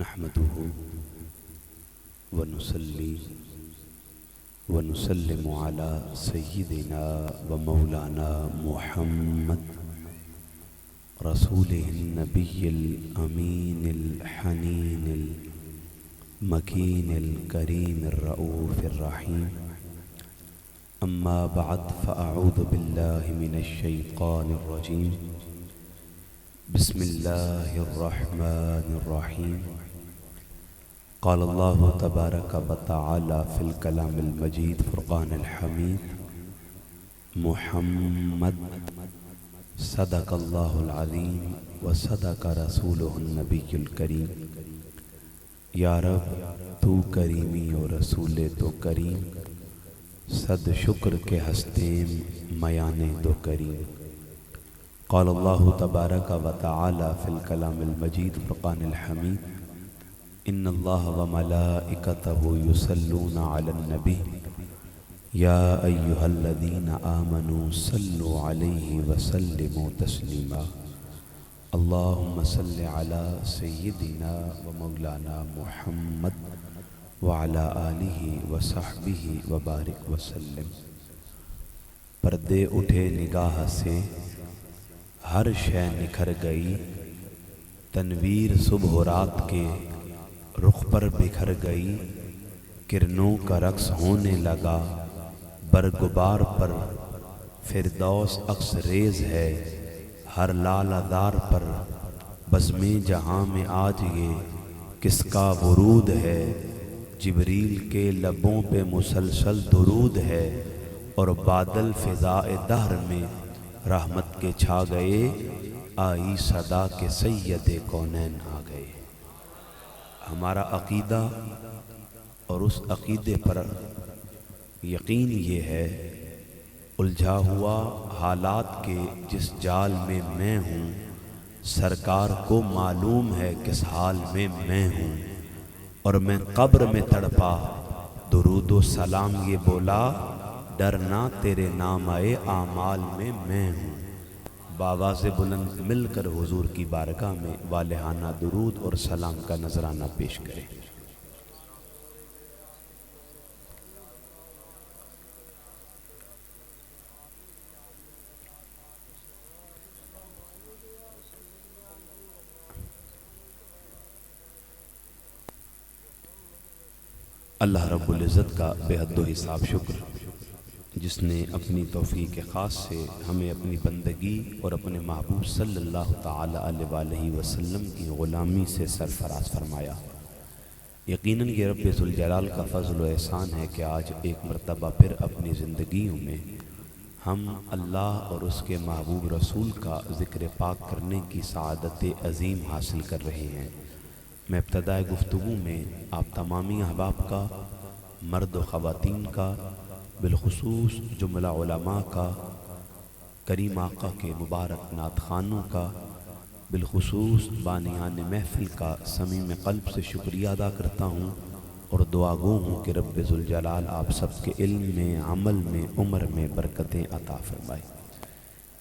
नहमदुहु व नुसल्ली व नुसल्लिमु अला सय्यिदिना व मौलाना मुहम्मद रसूलिहिन नबिय्यिल अमीनिल हनीनिल मकीनिल करीमिर रऊफिर रहीम। अम्मा बअद फ़अऊज़ु बिल्लाहि मिनश शैतानिर रजीम। बिस्मिल्लाहिर रहमानिर रहीम। क़ाल अल्लाहु तबारक व तआला फ़िल कलामिल मजीद फ़ुरक़ानिल हमीद। मुहम्मद सदक़ल्लाहुल अज़ीम व सदक़ रसूलुहुन नबियुल करीम। या रब तू करीमी और रसूले तो करीम, सद शुक्र के हस्तेम मयाने दो करीम। क़ाल अल्लाहु तबारक व तआला फ़िल कलामिल मजीद फ़ुरक़ानिल हमीद। इन्नल्लाह व मलाइकतहु युसल्लूना अलन नबी या अय्युहल्लज़ीना आमनू सल्लु अलैहि व सल्लिमू तस्लीमा। अल्लाहुम्मा सल्लि अला सय्यिदिना व मौलाना मुहम्मद व अला आलिहि व सहबिहि व बारिक व सल्लिम। पर्दे उठे निगाह से हर शै निखर गई, तनवीर सुबह रात के रुख पर बिखर गई। किरणों का रक्स होने लगा बरगुबार पर, फिरदौस अक्स रेज है हर लाल अदार पर। बज़्मे जहाँ में आज ये किसका वरूद है, जिब्रील के लबों पे मुसलसल दुरूद है। और बादल फ़िज़ाए दहर में रहमत के छा गए, आई सदा के सैयदे कौनैन आ गए। हमारा अक़ीदा और उस अक़ीदे पर यकीन ये है, उलझा हुआ हालात के जिस जाल में मैं हूँ, सरकार को मालूम है किस हाल में मैं हूँ। और मैं कब्र में तड़पा दुरूदो सलाम ये बोला, डरना तेरे नाम आए आमाल में मैं हूँ। बावाज़े बुलंद मिलकर हुजूर की बारगाह में वालेहाना दुरूद और सलाम का नजराना पेश करें। अल्लाह रब्बुल इज़्ज़त का बेहद हिसाब शुक्र, जिसने अपनी तौफ़ीक़ ख़ास से हमें अपनी बंदगी और अपने महबूब सल्लल्लाहु ताला अलैहि वसल्लम की ग़ुलामी से सरफ़राज़ फरमाया। यकीनन ये रब्बे ज़ुल जलाल का फ़ज़्ल व एहसान है कि आज एक मरतबा फिर अपनी ज़िंदगियों में हम अल्लाह और उसके महबूब रसूल का ज़िक्र पाक करने की सआदत अज़ीम हासिल कर रहे हैं। मैं इब्तदाए गुफ्तगू में आप तमामी अहबाब का, मर्द व ख़वातीन का, बिलखुसूस जुमला उलमा का, करीम आका के मुबारक नात खानों का, बिलखुसूस बानियान महफ़िल का समीम क़ल्ब से शुक्रिया अदा करता हूँ और दुआ गो हूँ कि रब्बे ज़ुल जलाल आप सबके इल्म में, अमल में, उम्र में बरकतें अता फरमाए।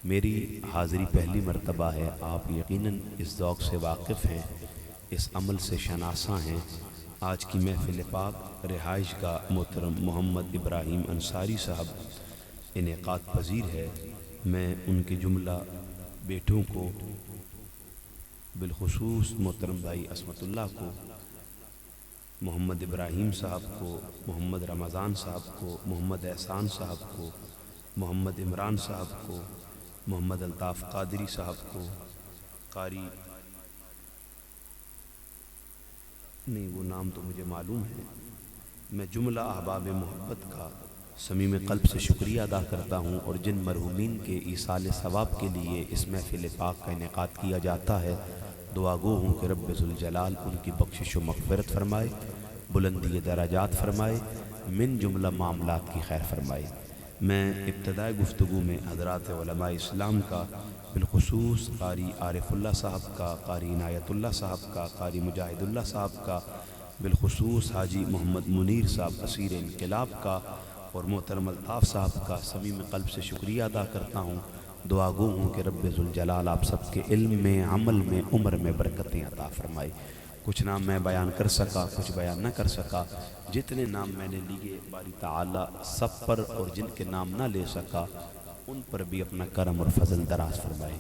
मेरी हाज़िरी पहली मरतबा है, आप यकीनन इस ज़ौक़ से वाकिफ़ हैं, इस अमल से शनासा हैं। आज की महफ़िल पाक रिहाइश का मोहतरम मोहम्मद इब्राहीम अंसारी साहब इनेक़ाद पज़ीर है। मैं उनके जुमला बेटों को, बिलखुसूस मोहतरम भाई असमतुल्लाह को, मोहम्मद इब्राहीम साहब को, मोहम्मद रमज़ान साहब को, मोहम्मद एहसान साहब को, मोहम्मद इमरान साहब को, मोहम्मद अल्ताफ़ क़ादरी साहब को, कारी नहीं वो नाम तो मुझे मालूम है। मैं जुमला अहबाब मोहब्बत का समीम क़ल्ब से शुक्रिया अदा करता हूँ। और जिन मरहूमीन के ईसाल सवाब के लिए इस महफ़िल पाक का इनेक़ाद किया जाता है, दुआ गो हूँ कि रब्बे ज़ुल जलाल उनकी बख्शिश व मग़फ़िरत फ़रमाए, बुलंदी दराजात फ़रमाए, मिन जुमला मामलात की खैर फ़रमाए। मैं इब्तदाए गुफ्तगू में हज़रात उलमा इस्लाम का, बिलखुसूस कारी आरिफुल्लाह साहब का, कारी इनायतुल्लाह साहब का, कारी मुजाहिदुल्लाह साहब का, बिलखुसूस हाजी मोहम्मद मुनीर साहब असीर इनक़िलाब का और मोहतरम अल्ताफ़ साहब का समीम क़ल्ब से शुक्रिया अदा करता हूँ। दुआ गो हूँ कि रब्बे ज़ुल जलाल आप सबके इल्म में, अमल में, उम्र में बरकतें अता फ़रमाए। कुछ नाम मैं बयान कर सका, कुछ बयान न कर सका। जितने नाम मैंने लिए बारी ताला सब पर, और जिनके नाम ना ले सका उन पर भी अपना करम और फजल दराज फरमाए।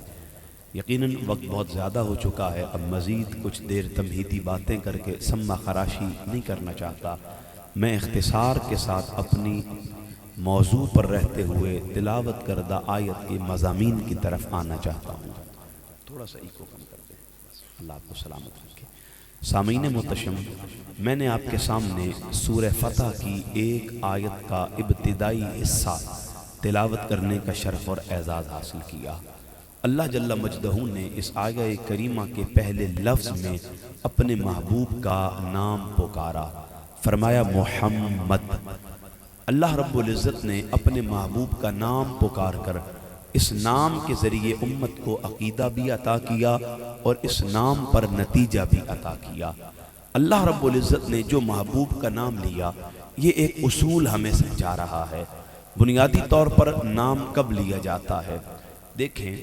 यकीनन वक्त बहुत ज़्यादा हो चुका है, अब मज़ीद कुछ देर तमहीदी बातें करके सम्मा खराशी नहीं करना चाहता। मैं इख्तिसार के साथ अपनी मौजू पर रहते हुए तिलावत करदा आयत के मज़ामीन की तरफ आना चाहता हूँ। थोड़ा सा इको कम कर दें, अल्लाह आपको सलामत रखे। सामीन मुतशम, मैंने आपके सामने सूरह फतह की एक आयत का इब्तिदाई हिस्सा तिलावत करने का शर्फ और एजाज़ हासिल किया। अल्लाह जल्ला मजदहू ने इस आयत करीमा के पहले लफ्ज़ में अपने महबूब का नाम पुकारा, फरमाया मोहम्मद। अल्लाह रब्बुल इज़्ज़त ने अपने महबूब का नाम पुकार कर इस नाम के ज़रिए उम्मत को अकीदा भी अता किया और इस नाम पर नतीजा भी अता किया। अल्लाह रब्बुल इज़्ज़त ने जो महबूब का नाम लिया, ये एक उसूल हमें समझा रहा है। बुनियादी तौर पर नाम कब लिया जाता है? देखें,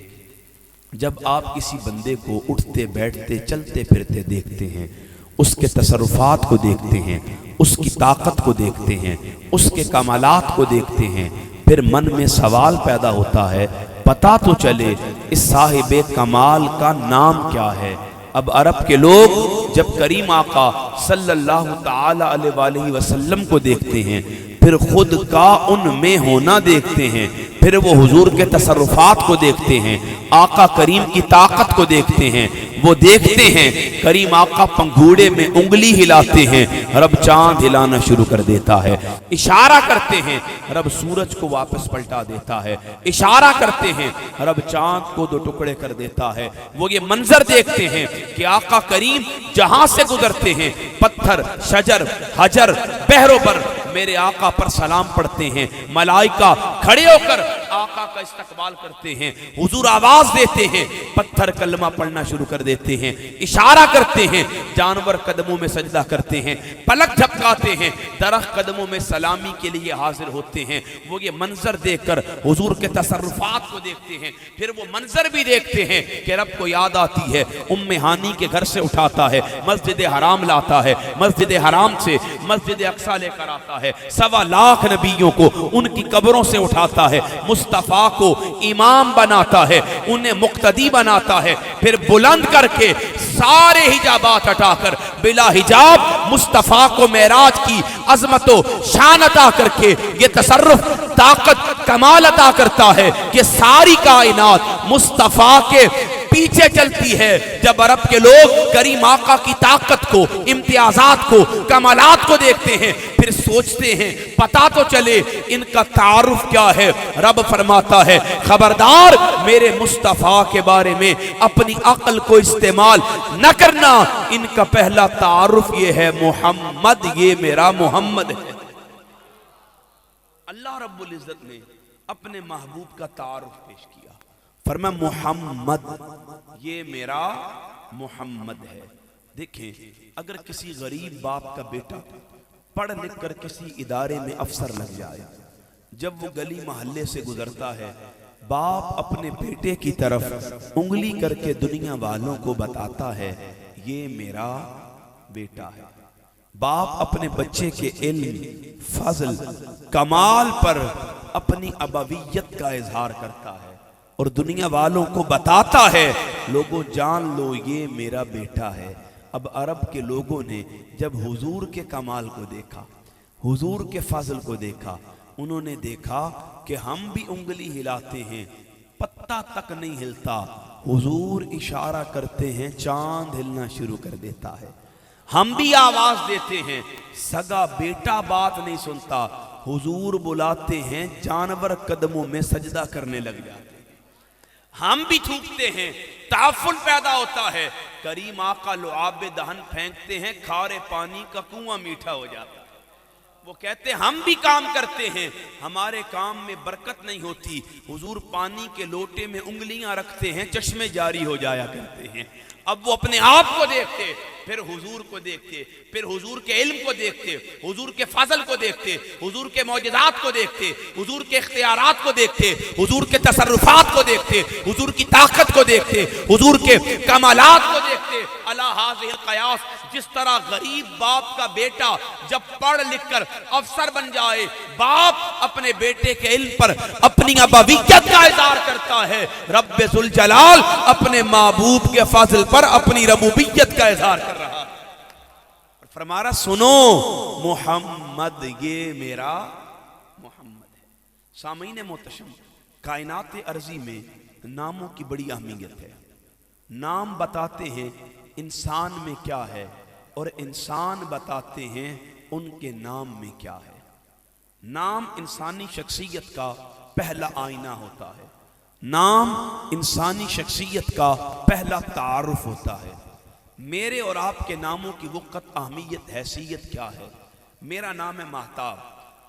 जब आप किसी बंदे को उठते बैठते चलते फिरते देखते हैं, उसके तसर्रुफात को देखते हैं, उसकी ताकत को देखते हैं, उसके कमालात को देखते हैं, फिर मन में सवाल पैदा होता है, पता तो चले इस साहिबे कमाल का नाम क्या है। अब अरब के लोग जब करीम आका सल्लल्लाहु ताला अलैहि वसल्लम को देखते हैं, फिर खुद का उनमें होना देखते हैं, फिर वो हुजूर के तसर्रुफात को देखते हैं, आका करीम की ताकत को देखते हैं, वो देखते हैं करीम आका पंघूड़े में उंगली हिलाते हैं, रब चांद हिलाना शुरू कर देता है, इशारा करते हैं, रब सूरज को वापस पलटा देता है, इशारा करते हैं, रब चांद को दो टुकड़े कर देता है। वो ये मंजर देखते हैं कि आका करीम जहां से गुजरते हैं, पत्थर, शजर, हजर, बहरों पर मेरे आका पर सलाम पढ़ते हैं, मलाइका खड़े होकर आका का इस्तकबाल करते हैं, हुजूर आवाज देते हैं, पत्थर कलमा पढ़ना शुरू कर देते हैं, इशारा करते हैं, जानवर कदमों में सजदा करते हैं, पलक झपकाते हैं, दरख्त कदमों में सलामी के लिए हाजिर होते हैं। वो ये मंजर देखकर हुजूर के तसर्रुफात को देखते हैं, फिर वो मंजर भी देखते हैं कि रब को याद आती है, उम्मे हानी के घर से उठाता है, मस्जिद हराम लाता है, मस्जिद हराम से मस्जिद अक्सा लेकर आता है, 1.25 लाख नबियों को उनकी कब्रों से उठाता है, मुस्तफा को इमाम बनाता है, उन्हें मुक्तदी बनाता है, फिर बुलंद करके सारे हिजाबात हटाकर बिला हिजाब मुस्तफा को मेराज की अजमतो शान अता करके ये तसर्रुफ ताकत कमाल अता करता है कि सारी कायनात मुस्तफा के पीछे चलती है। जब अरब के लोग करीम आका की ताकत को, इम्तियाजात को, कमालात को देखते हैं, फिर सोचते हैं पता तो चले इनका तारुफ क्या है। रब फरमाता है, खबरदार मेरे मुस्तफा के बारे में अपनी अक्ल को इस्तेमाल न करना, इनका पहला तारुफ ये है मोहम्मद, ये मेरा मोहम्मद है। अल्लाह रब्बुल इज्जत ने अपने महबूब का तारुफ पेश किया, फरमा मोहम्मद, ये मेरा मोहम्मद है। देखें, अगर किसी गरीब बाप का बेटा पढ़ लिख कर किसी इदारे में अफसर लग जाए, जब वो गली मोहल्ले से गुजरता है, बाप अपने बेटे की तरफ उंगली करके दुनिया वालों को बताता है, ये मेरा बेटा है। बाप अपने बच्चे के इल्म, फजल, कमाल पर अपनी अबवियत का इजहार करता है और दुनिया वालों को बताता है, लोगों जान लो ये मेरा बेटा है। अब अरब के लोगों ने जब हुजूर के कमाल को देखा, हुजूर के फजल को देखा, उन्होंने देखा कि हम भी उंगली हिलाते हैं, पत्ता तक नहीं हिलता, हुजूर इशारा करते हैं, चांद हिलना शुरू कर देता है। हम भी आवाज देते हैं, सगा बेटा बात नहीं सुनता, हुजूर बुलाते हैं, जानवर कदमों में सजदा करने लग जाते। हम भी थूकते हैं, ताफुल पैदा होता है, करीम आका लुआबे दहन फेंकते हैं, खारे पानी का कुआं मीठा हो जाता है। वो कहते हैं हम भी काम करते हैं, हमारे काम में बरकत नहीं होती, हुजूर पानी के लोटे में उंगलियां रखते हैं, चश्मे जारी हो जाया करते हैं। अब वो अपने आप को देखते, फिर हुजूर को देखते, फिर हुजूर के इल्म को देखते, हुजूर के फजल को देखते, हुजूर के मौजज़ात को देखते, हुजूर के इख्तियारात को देखते, हुजूर के तसर्रुफात को देखते, हुजूर की ताकत को देखते, हुजूर के कमालात को देखते। अला हाज़िल क़यास, जिस तरह गरीब बाप का बेटा जब पढ़ लिख कर अफसर बन जाए, बाप अपने बेटे के इल्म पर अपनी अबवियत का इज़हार करता है, रब्बे जुल जलाल अपने महबूब के फजल पर अपनी रबूबियत का इज़हार कर रहा है। फरमा रहा सुनो मोहम्मद, ये मेरा मोहम्मद है। सामीन मोहतरम, कायनात अर्जी में नामों की बड़ी अहमियत है। नाम बताते हैं इंसान में क्या है और इंसान बताते हैं उनके नाम में क्या है। नाम इंसानी शख्सियत का पहला आईना होता है। नाम इंसानी शख्सियत का पहला तारुफ होता है। मेरे और आपके नामों की वक़्त अहमियत हैसियत क्या है। मेरा नाम है महताब।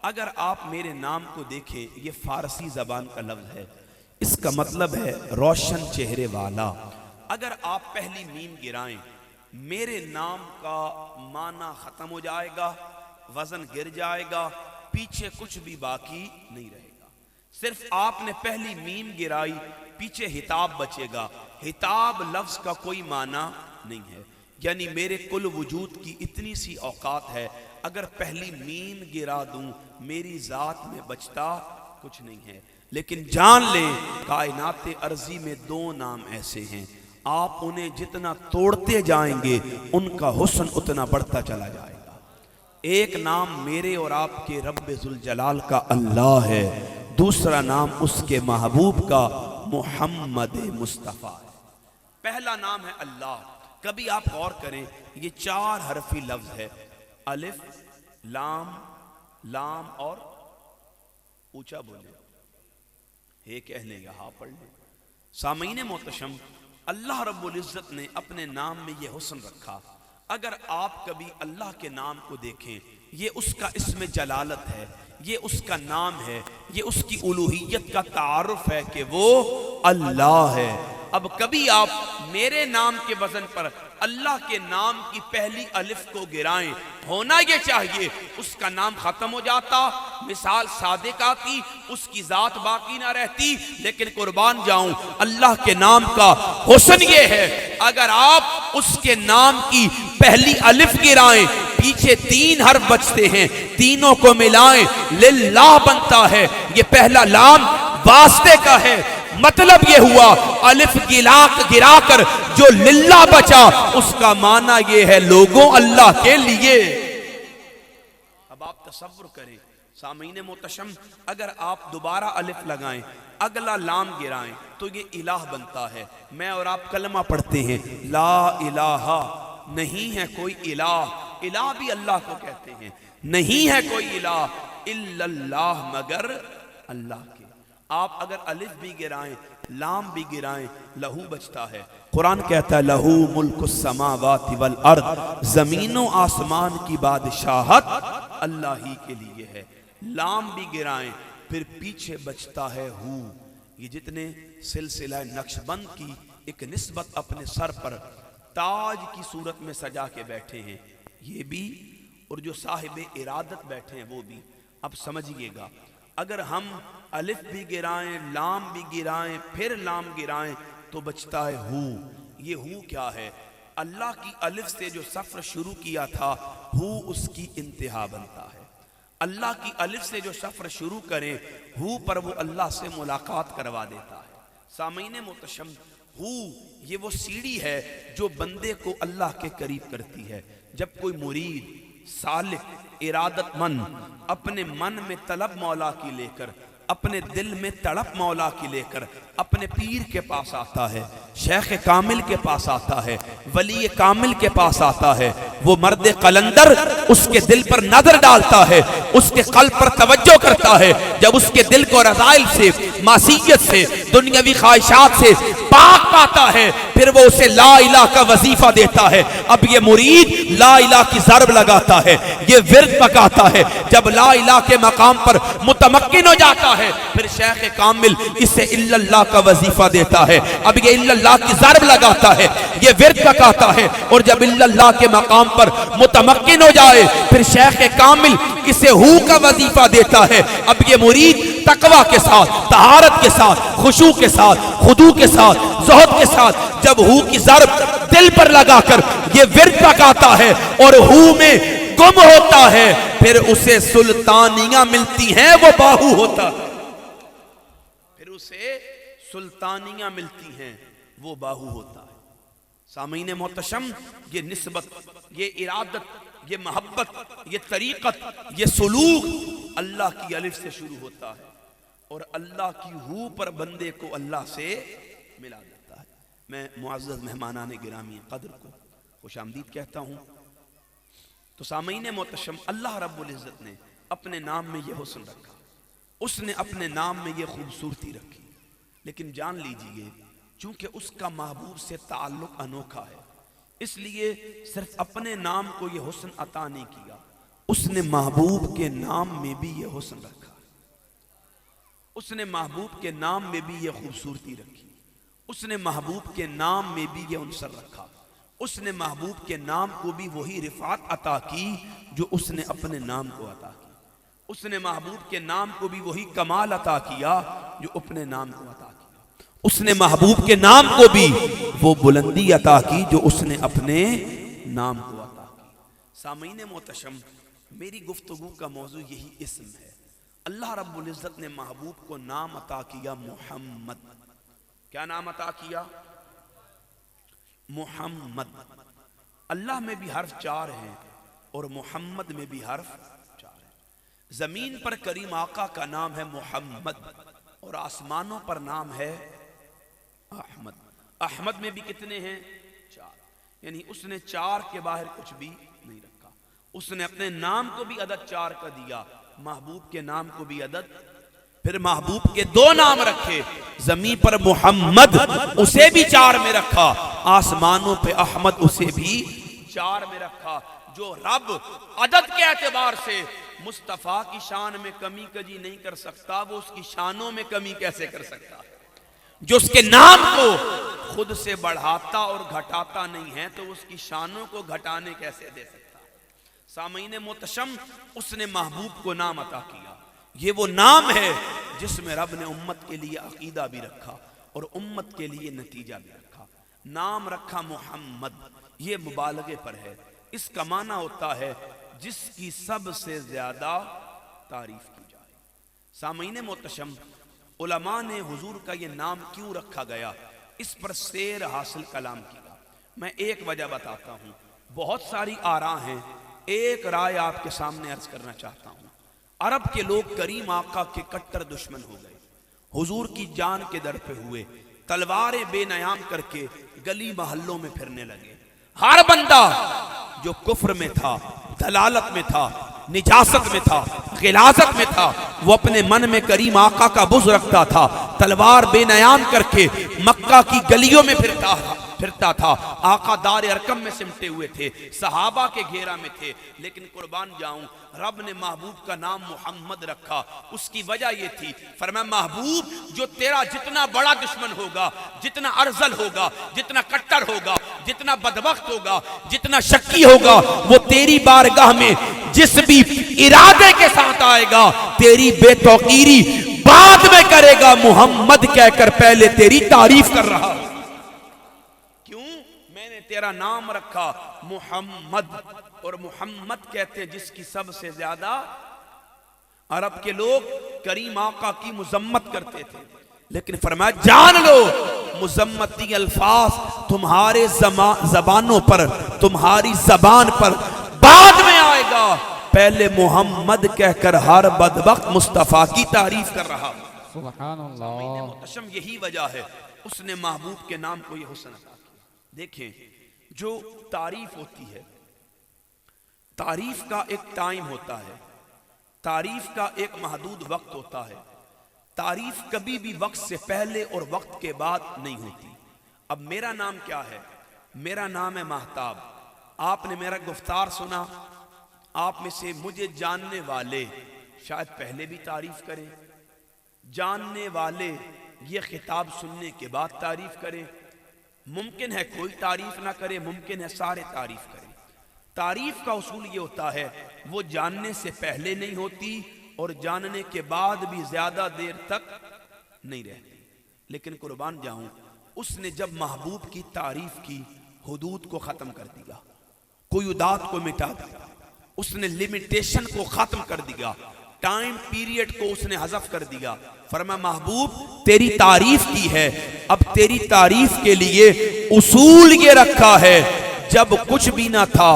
अगर आप मेरे नाम को देखें, ये फारसी ज़बान का लफ्ज़ है, इसका मतलब है रोशन चेहरे वाला। अगर आप पहली मीम गिराएं, मेरे नाम का माना खत्म हो जाएगा, वजन गिर जाएगा, पीछे कुछ भी बाकी नहीं रहेगा। सिर्फ आपने पहली मीम गिराई, पीछे हिताब बचेगा। हिताब लफ्ज का कोई माना नहीं है, यानी मेरे कुल वजूद की इतनी सी औकात है, अगर पहली मीम गिरा दूं मेरी जात में बचता कुछ नहीं है। लेकिन जान लें, कायनात अर्जी में दो नाम ऐसे हैं, आप उन्हें जितना तोड़ते जाएंगे उनका हुस्न उतना बढ़ता चला जाएगा। एक नाम मेरे और आपके रब्बे जुल जलाल का अल्लाह है, दूसरा नाम उसके महबूब का मोहम्मद मुस्तफ़ा है। पहला नाम है अल्लाह। कभी आप गौर करें, ये 4 हरफी लफ्ज है, अलिफ लाम लाम और ऊंचा बोले, हे कह लेगा हाँ पढ़ ले। सामीन मोहतरम, अल्लाह रब्बुल इज़्ज़त ने अपने नाम में ये हुस्न रखा। अगर आप कभी अल्लाह के नाम को देखें, ये उसका इस्म जलालत है, ये उसका नाम है, ये उसकी उलूहियत का तारुफ है कि वो अल्लाह है। अब कभी आप मेरे नाम के वजन पर अल्लाह के नाम की पहली अलिफ को गिराएं, होना ये चाहिए उसका नाम खत्म हो जाता, मिसाल सादिका की, उसकी जात बाकी ना रहती। लेकिन कुर्बान जाऊं, अल्लाह के नाम का हुस्न ये है, अगर आप उसके नाम की पहली अलिफ गिराएं, पीछे 3 हर्फ बचते हैं, तीनों को मिलाएं लिल्लाह बनता है। ये पहला लाम वास्ते का है, मतलब ये हुआ अलिफ गिराकर जो लिल्ला बचा, उसका माना ये है लोगों अल्लाह के लिए। अब आप तसव्वुर करें सामीन मोहतरम, अगर आप दोबारा अलिफ लगाएं, अगला लाम गिराएं, तो ये इलाह बनता है। मैं और आप कलमा पढ़ते हैं, ला इलाहा, नहीं है कोई इलाह। इलाह भी अल्लाह को कहते हैं, नहीं है कोई इलाह इल्लल्लाह, मगर अल्लाह के। आप अगर अलिफ भी गिराएं, लाम भी गिराएं, लहू बचता है। कुरान कहता है लहू मुल्कुस समावाति वल अर्द, जमीनों आसमान की बादशाहत अल्लाह ही के लिए है। लाम भी गिराएं, फिर पीछे बचता है हू। ये जितने सिलसिला नक्शबंद की एक निस्बत अपने सर पर ताज की सूरत में सजा के बैठे हैं, ये भी, और जो साहिब इरादत बैठे हैं वो भी। अब समझिएगा, अगर हम अलिफ भी गिराएं, लाम भी गिराएं, फिर लाम गिराएं, तो बचता है हू। ये हू क्या है? अल्लाह की अलिफ से जो सफ़र शुरू किया था, हू उसकी इंतहा बनता है। अल्लाह की अलिफ से जो सफ़र शुरू करें, हू पर वो अल्लाह से मुलाकात करवा देता है। सामीन मोहतरम, हू ये वो सीढ़ी है जो बंदे को अल्लाह के करीब करती है। जब कोई मुरीद सालिक इरादतमंद अपने मन में तलब मौला की लेकर, अपने दिल में तड़प मौला की लेकर अपने पीर के पास आता है, शेख कामिल के पास आता है, वली कामिल के पास आता है, वो मर्द कलंदर उसके दिल पर नजर डालता है, उसके कल्ब पर तवज्जो करता है। जब उसके दिल को रज़ाइल से, मासियत से, दुनियावी ख्वाहिशात से पाक पाता है, फिर वो उसे ला इलाह का वजीफा देता है। अब ये मुरीद ला इलाह की ज़रब लगाता है, ये विर्द पकाता है। जब ला इलाह के मकाम पर मुतमक्किन हो जाता है, फिर शेख कामिल इसे इल्लल्लाह का वजीफा देता है। अब ये इल्लल्लाह की ज़रब लगाता है, ये विर्द पकाता है, और जब इल्लल्लाह के मकाम पर मुतमक्किन हो जाए, फिर शेख कामिल इसे हू का वजीफा देता है। अब ये मुरीद तकवा के साथ, तहारत के साथ, खुशू के साथ, खुदू के साथ, ज़ुहद के साथ जब हू की ज़र्ब दिल पर लगाकर ये विर्द लगाता है और हू में गुम होता है, फिर उसे सुल्तानियां मिलती हैं, वो बाहू होता है। फिर उसे सुल्तानियां मिलती हैं, वो बाहू होता है। सामीन मोहतरम, ये निस्बत, ये इरादत, ये मोहब्बत, ये तरीक़त, ये सुलूक अल्लाह की अलिफ से शुरू होता है और अल्लाह की हू पर बंदे को अल्लाह से मिला देता है। मैं मुअज़्ज़ज़ मेहमानान गिरामी क़द्र को खुशामदीद कहता हूँ। तो सामीन मोहतरम, अल्लाह रब्बुल इज़्ज़त ने अपने नाम में ये हुस्न रखा, उसने अपने नाम में ये खूबसूरती रखी, लेकिन जान लीजिए चूंकि उसका महबूब से ताल्लुक अनोखा है, इसलिए सिर्फ अपने नाम को ये हुस्न अता नहीं किया, उसने महबूब के नाम में भी ये हुस्न रखा, उसने महबूब के नाम में भी ये खूबसूरती रखी, उसने महबूब के नाम में भी ये उनसर रखा, उसने महबूब के नाम को भी वही रिफात अता की जो उसने अपने नाम को अता की, उसने महबूब के नाम को भी वही कमाल अता किया जो अपने नाम को अता किया, उसने महबूब के नाम को भी वो बुलंदी अता की जो उसने अपने नाम को अता की। सामीन मोहतरम, मेरी गुफ्तगू का मौजू यही इस्म है। अल्लाह रब्बुल इज़्ज़त ने महबूब को नाम अता किया मोहम्मद। क्या नाम अता किया? मोहम्मद। अल्लाह में भी हर्फ 4 हैं और मोहम्मद में भी हर्फ 4 है। जमीन पर करीम आका का नाम है मोहम्मद और आसमानों पर नाम है अहमद। अहमद में भी कितने हैं? 4। यानी उसने 4 के बाहर कुछ भी नहीं रखा। उसने अपने नाम को भी अदद 4 का दिया, महबूब के नाम को भी अदद, फिर महबूब के 2 नाम रखे, जमीन पर मोहम्मद उसे भी 4 में रखा, आसमानों पे अहमद उसे भी 4 में रखा। जो रब अदद के एतबार से मुस्तफ़ा की शान में कमी कजी नहीं कर सकता, वो उसकी शानों में कमी कैसे कर सकता? जो उसके नाम को खुद से बढ़ाता और घटाता नहीं है, तो उसकी शानों को घटाने कैसे दे सकता? सामीन मोहतरम, उसने महबूब को नाम अता किया। ये वो नाम है जिसमें रब ने उम्मत के लिए अकीदा भी रखा और उम्मत के लिए नतीजा भी रखा। नाम रखा मोहम्मद, ये मुबालगे पर है। इसका माना होता है जिसकी सबसे ज्यादा तारीफ की जाए। सामीन मोहतरम, उलमा ने हुजूर का ये नाम क्यों रखा गया, इस पर सैर हासिल कलाम किया। मैं एक वजह बताता हूँ, बहुत सारी आरा हैं, एक राय आपके सामने अर्ज करना चाहता हूँ। अरब के लोग करीम आका के कट्टर दुश्मन हो गए, हुजूर की जान के दर पे हुए, तलवारें बेनयाम करके गली मोहल्लों में फिरने लगे। हर बंदा जो कुफ्र में था, दलालत में था, निजासत में था, गिलाजत में था, वो अपने मन में करीम आका का बुज़ रखता था, तलवार बेनयाम करके मक्का की गलियों में फिरता था। आका दार अरकम में सिमटे हुए थे, सहाबा के घेरा में थे, लेकिन कुर्बान जाऊं, रब ने महबूब का नाम मोहम्मद रखा। उसकी वजह यह थी, फरमाया महबूब जो तेरा जितना बड़ा दुश्मन होगा, जितना अर्जल होगा, जितना कट्टर होगा, जितना बदबख्त होगा, जितना शक्की होगा, वो तेरी बारगाह में जिस भी इरादे के साथ आएगा, तेरी बेतौकीरी बाद में करेगा, मोहम्मद कहकर पहले तेरी तारीफ कर रहा। तेरा नाम रखा मोहम्मद, और मोहम्मद कहते हैं जिसकी सबसे ज्यादा, अरब के लोग करीम आका की मुजम्मत करते थे, लेकिन फरमाया जान लो मुजम्मती अल्फाज तुम्हारे जबानों पर, तुम्हारी जबान पर बाद में आएगा, पहले मोहम्मद कहकर हर बदबख्त मुस्तफा की तारीफ कर रहा। सुभान अल्लाह। यही वजह है उसने महबूब के नाम को यह हुस्न अता किया। देखें, जो तारीफ होती है, तारीफ का एक टाइम होता है, तारीफ का एक महदूद वक्त होता है। तारीफ कभी भी वक्त से पहले और वक्त के बाद नहीं होती। अब मेरा नाम क्या है? मेरा नाम है महताब। आपने मेरा गुफ्तार सुना, आप में से मुझे जानने वाले शायद पहले भी तारीफ करें, जानने वाले ये खिताब सुनने के बाद तारीफ करें, मुमकिन है कोई तारीफ ना करे, मुमकिन है सारे तारीफ करें। तारीफ का उसूल ये होता है, वो जानने से पहले नहीं होती और जानने के बाद भी ज्यादा देर तक नहीं रहती। लेकिन कुर्बान जाऊं, उसने जब महबूब की तारीफ की, हुदूद को खत्म कर दिया, कुयुदात को मिटा दिया, उसने लिमिटेशन को खत्म कर दिया, टाइम पीरियड को उसने हज़फ कर दिया। फरमाया महबूब तेरी तारीफ की है, अब तेरी तारीफ के लिए उसूल ये रखा है, जब कुछ भी ना था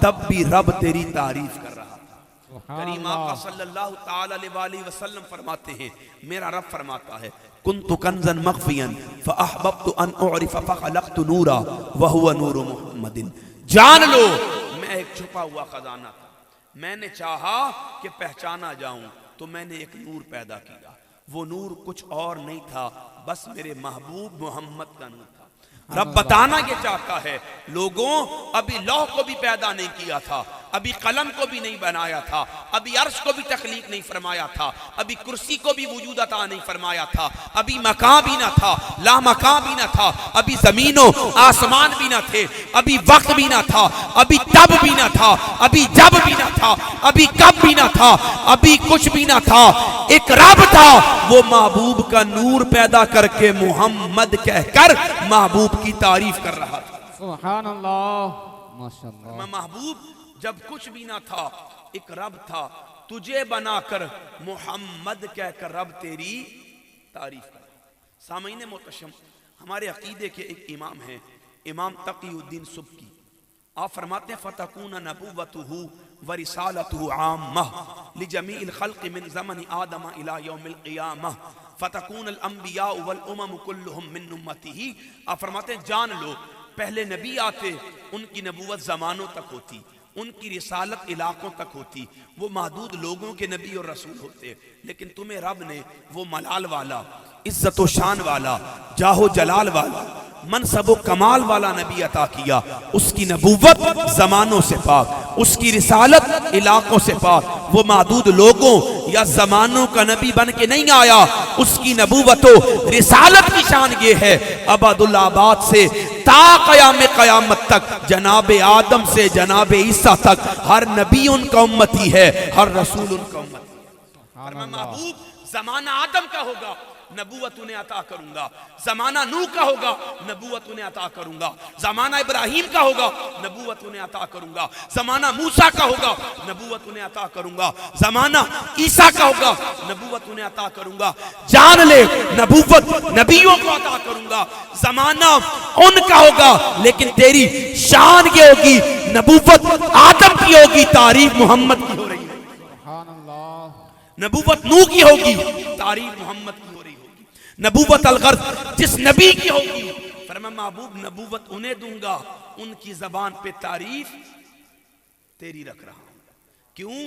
तब भी रब तेरी तारीफ कर रहा था। करीम आका सल्लल्लाहु ताला अलैहि वसल्लम फरमाते हैं, मेरा रब फरमाता है, कुन्तु कंज़न मख्फियन फ़अहबब्तु अन उअरिफ़ फ़ख़लक़तु नूरा व हुवा नूरु मुहम्मदिन। जान लो मैं एक छुपा हुआ खजाना था, मैंने चाहा कि पहचाना जाऊं तो मैंने एक नूर पैदा किया। वो नूर कुछ और नहीं था, बस मेरे महबूब मोहम्मद का नूर था। रब बताना ये चाहता है, लोगों अभी लौह को भी पैदा नहीं किया था, अभी कलम को भी नहीं बनाया था, अभी अर्श को भी तख्लीक नहीं फरमाया था, अभी कुर्सी को भी वजूद अता नहीं फरमाया था, अभी मकान भी ना था, ला मकान भी ना था, अभी जमीनों आसमान भी ना थे, अभी वक्त भी ना था, अभी तब भी ना था, अभी जब भी ना था, अभी कब भी ना था, अभी कुछ भी ना था। एक रब था, वो महबूब का नूर पैदा करके मोहम्मद कहकर महबूब की तारीफ कर रहा था। सुभान अल्लाह, माशाअल्लाह। महबूब जब कुछ भी ना था, एक रब था, तुझे बनाकर मोहम्मद कहकर रब तेरी तारीफ कर। सामईन मोहतरम, हमारे अकीदे के एक इमाम हैं, इमाम तकीउद्दीन सुब्की। आप फरमाते हैं, फतकून नबुव्वतुहु व रिसालतुहु आम्मह लिजमीइल खल्क़ मिन ज़मन आदम इला यौमिल क़ियामह फतकून अल अंबिया वल उमम कुल्लुहुम मिन उम्मतिही। आप फरमाते हैं, जान लो पहले नबी आते, उनकी नबूवत ज़मानों तक होती, उनकी रिसालत इलाकों तक होती, वो महदूद लोगों के नबी और रसूल होते, लेकिन तुम्हें रब ने वो मलाल वाला, इज्जत व शान वाला, जाहो जलाल वाला, मनसब कमाल वाला नबी अता किया। उसकी नबूवत जमानों से पाक, उसकी रिसालत इलाकों से पाक। वो महदूद लोगों या जमानों का नबी बन के नहीं आया, उसकी नबूवतो रिसालत की शान ये है, अबदुल आबाद से ता क़याम क़यामत तक, जनाब आदम से जनाब ईसा तक हर नबी उनका उम्मती है, हर रसूल उनका उम्मती है। महबूब जमाना आदम का होगा, नबूवत उन्हें अता करूंगा, जमाना नूह का होगा, नबूवत उन्हें अता करूंगा, जमाना इब्राहिम का होगा, नबूवत उन्हें अता करूंगा, जमाना मूसा का होगा, नबूवत उन्हें अता करूंगा, जमाना ईसा का होगा, नबूवत उन्हें अता करूंगा। जान ले, नबूवत नबियों को अता करूंगा, जमाना उनका होगा, लेकिन तेरी शान ये होगी, नबूवत आदम की होगी, तारीफ मोहम्मद की हो रही है। नबूवत नूह की होगी, तारीफ मोहम्मद की हो रही होगी। नबूवत अलगर्ज जिस नबी की होगी, फरमाया महबूब नबूवत उन्हें दूंगा, उनकी जबान पे तारीफ तेरी रख रहा हूं। क्यों?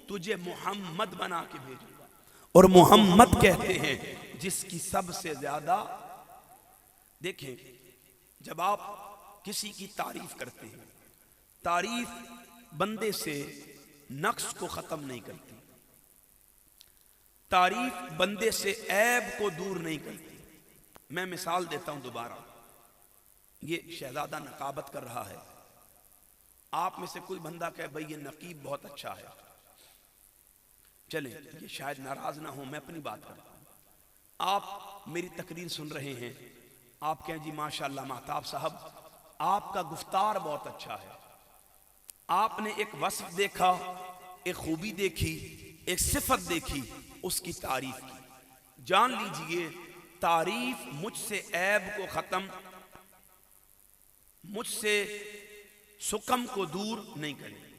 तुझे मोहम्मद बना के भेजूंगा। और मोहम्मद कहते हैं जिसकी सबसे ज्यादा, देखें जब आप किसी की तारीफ करते हैं, तारीफ बंदे से नक्स को खत्म नहीं करती, तारीफ बंदे से ऐब को दूर नहीं करती। मैं मिसाल देता हूं दोबारा। ये शहजादा नकाबत कर रहा है, आप में से कोई बंदा कहे भाई ये नकीब बहुत अच्छा है, चले ये शायद नाराज ना हो, मैं अपनी बात करता हूं। आप मेरी तकरीर सुन रहे हैं, आप कहें जी माशाअल्लाह महताब साहब आपका गुफ्तार बहुत अच्छा है, आपने एक वस्फ देखा, एक खूबी देखी, एक सिफत देखी, उसकी तारीफ की। जान लीजिए तारीफ मुझसे ऐब को खत्म, मुझसे सुकम को दूर नहीं करेगी।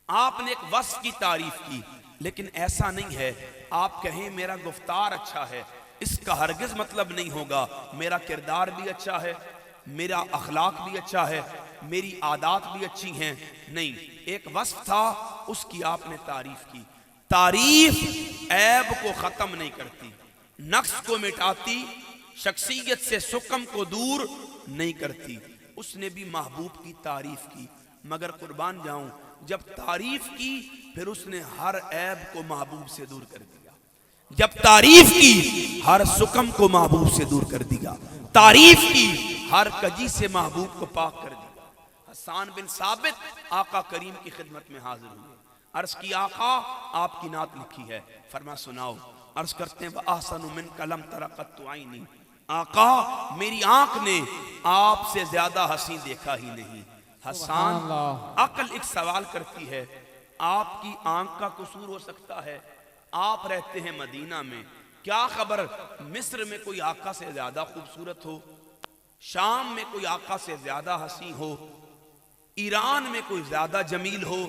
आपने एक वस्फ की तारीफ की, लेकिन ऐसा नहीं है आप कहें मेरा गुफ्तार अच्छा है, इसका हरगिज मतलब नहीं होगा मेरा किरदार भी अच्छा है, मेरा अखलाक भी अच्छा है, मेरी आदात भी अच्छी हैं। नहीं, एक वस्फ था, उसकी आपने तारीफ की। तारीफ ऐब को खत्म नहीं करती, नक्स को मिटाती, शख्सियत से सुकम को दूर नहीं करती। उसने भी महबूब की तारीफ की, मगर कुर्बान जाऊं जब तारीफ की फिर उसने हर ऐब को महबूब से दूर कर दिया। जब तारीफ की हर सुकम को महबूब से दूर कर दिया, तारीफ की हर कजी से महबूब को पाक कर दिया। हसन बिन साबित आका करीम की खिदमत में हाजिर हुए, अर्ज की आका आपकी नात लिखी है, फरमा सुनाओ। अर्ज करते हैं वअहसनु मिन कलम तरक़त आईनी, आका मेरी आंख ने आपसे ज्यादा हंसी देखा ही नहीं। हसन अक्ल एक सवाल करती है, आपकी आंख का कसूर हो सकता है? आप रहते हैं मदीना में, क्या खबर मिस्र में कोई आका से ज्यादा खूबसूरत हो, शाम में कोई आका से ज्यादा हसी हो, ईरान में कोई ज्यादा जमील हो?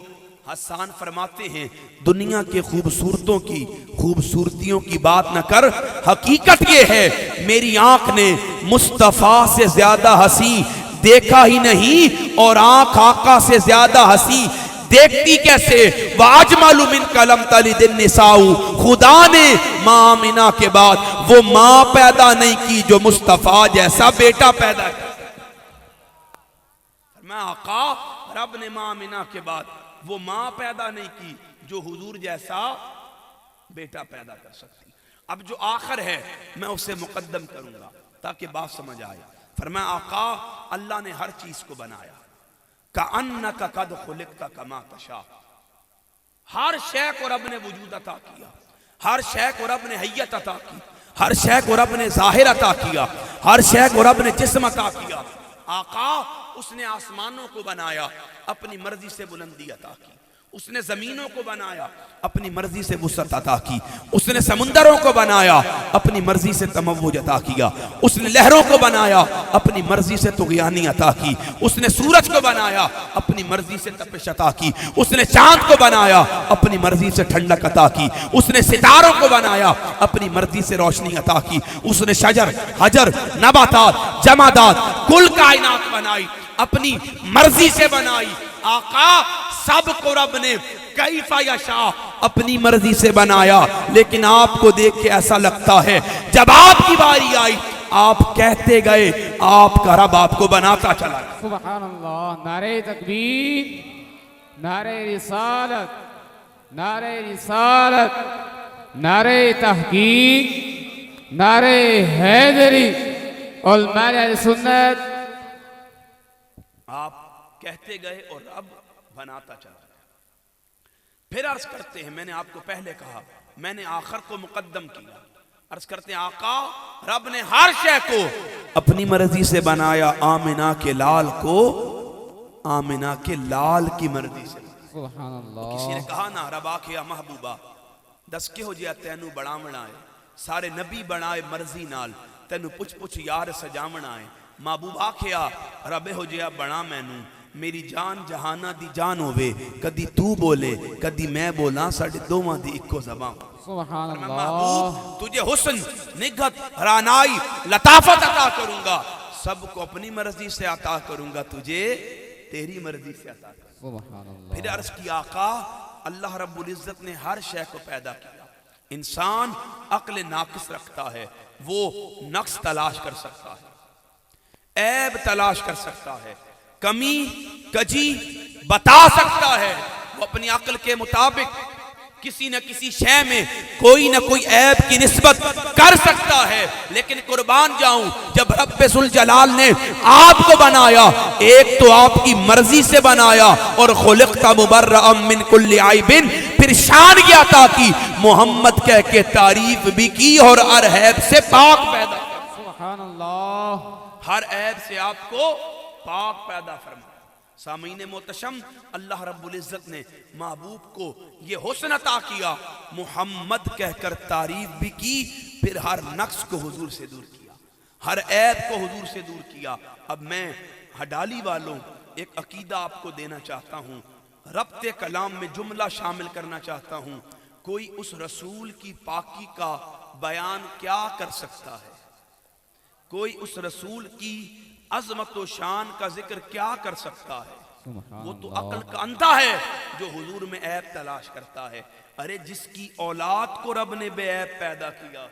हसन फरमाते हैं दुनिया के खूबसूरतों की खूबसूरतियों की बात न कर, हकीकत ये है मेरी आंख ने मुस्तफा से ज्यादा हसी देखा ही नहीं, और आंख आका से ज्यादा हसी देखती कैसे? वाज मालूमिन कलम तली दिन निसाऊ, खुदा ने मां आमिना के बाद वो मां पैदा नहीं की जो मुस्तफा जैसा बेटा पैदा किया। मैं आका रब ने मां आमिना के बाद वो मां पैदा नहीं की जो हुजूर जैसा बेटा पैदा कर सकती। अब जो आखिर है मैं उसे मुकद्दम करूंगा ताकि बात समझ आए। फरमाया आका अल्लाह ने हर चीज को बनाया, का अन्ना का कद खुलिकता कमा तशा, हर शय को रब ने वजूद अता किया, हर शय को रब ने हैयत अता की, हर शय को रब ने जाहिर अता किया, हर शय को रब ने जिस्म अता किया। आका उसने आसमानों को बनाया, अपनी मर्जी से बुलंदी अता की, उसने जमीनों को बनाया, अपनी मर्जी से वुसअत अता की, उसने समुंदरों को बनाया, अपनी मर्जी से तमव्वुज अता किया, उसने लहरों को बनाया, अपनी मर्जी से तुग़यानी अता की, उसने सूरज को बनाया, अपनी मर्जी से तपिश अता की, उसने चांद को बनाया, अपनी मर्जी से ठंडक अता की, उसने सितारों को बनाया, अपनी मर्जी से रोशनी अता की, उसने शजर हजर नबातात जमादात कुल कायनात बनाई, अपनी मर्जी से बनाई। आका सबको रब ने कैफा यशा अपनी मर्जी से बनाया, लेकिन आपको देख के ऐसा लगता है जब आपकी बारी आई आप कहते गए, आपका रब आपको बनाता चला। सुभान अल्लाह। नारे तकबीर, नारे रिसालत, नारे रिसालत, नारे तहकीक, नारे हैदरी और नारे सुन्नत। आप कहते गए और रब बनाता चला। फिर अर्ज करते हैं, मैंने आपको पहले कहा मैंने आखिर को मुकद्दम किया। अर्ज करते हैं आका रब ने हर शय को अपनी मर्जी से बनाया, आमिना के लाल को आमिना के लाल की मर्जी से। सुभान अल्लाह। किसी ने कहा ना रब आखे महबूबा दस के हो जिया तैनू बड़ा बनाए, सारे नबी बनाए मर्जी नाल, तैनू पुछ पुछ यार सजावण आए। महबूब आखिया रब हो जिया बना मैनू, मेरी जान जहाना दी जान होवे, कदी तू बोले कदी मैं बोला, साडे दोवां दी इक्को ज़बान। सुभान अल्लाह। महबूब तुझे हुस्न निगहत रानाई लताफत अता करूंगा, सबको अपनी मर्जी से अता करूंगा, तुझे तेरी मर्जी से अता करूंगा। सुभान अल्लाह। फिर अर्ज किया आका अल्लाह रब्बुल इज्जत ने हर शय को पैदा किया। इंसान अक्ल नाकिस रखता है, वो नक्स तलाश कर सकता है, ऐब तलाश कर सकता है, कमी कजी बता सकता है, वो अपनी अक्ल के मुताबिक किसी न किसी शय में कोई न कोई ऐब की निस्बत कर सकता है। लेकिन कुर्बान जाऊं, जब रब्बे सुल जलाल ने आपको बनाया, एक तो आपकी मर्जी से बनाया और खुलिक़ता मुबर्रअम मिन कुल्ली आइबिन, फिर शान क्या था कि मोहम्मद कह के तारीफ भी की और हर ऐब से पाक पैदा। सुभान अल्लाह। हर ऐब से आपको पाक पैदा फरमाया। सामीन मोहतशम अल्लाह रब्बुल इज्जत ने महबूब को ये हुस्न अता किया, मोहम्मद कहकर तारीफ भी की, फिर हर नक्स को हुजूर से दूर किया, हर ऐब को हुजूर से दूर किया। अब मैं हडाली वालों एक अकीदा आपको देना चाहता हूँ, रब्ते कलाम में जुमला शामिल करना चाहता हूँ। कोई उस रसूल की पाकी का बयान क्या कर सकता है? कोई उस रसूल की अजमत व शान का जिक्र क्या कर सकता है? वो तो अक्ल का अंधा है जो हुजूर में ऐब तलाश करता है। अरे जिसकी औलाद को रब ने बेऐब पैदा किया,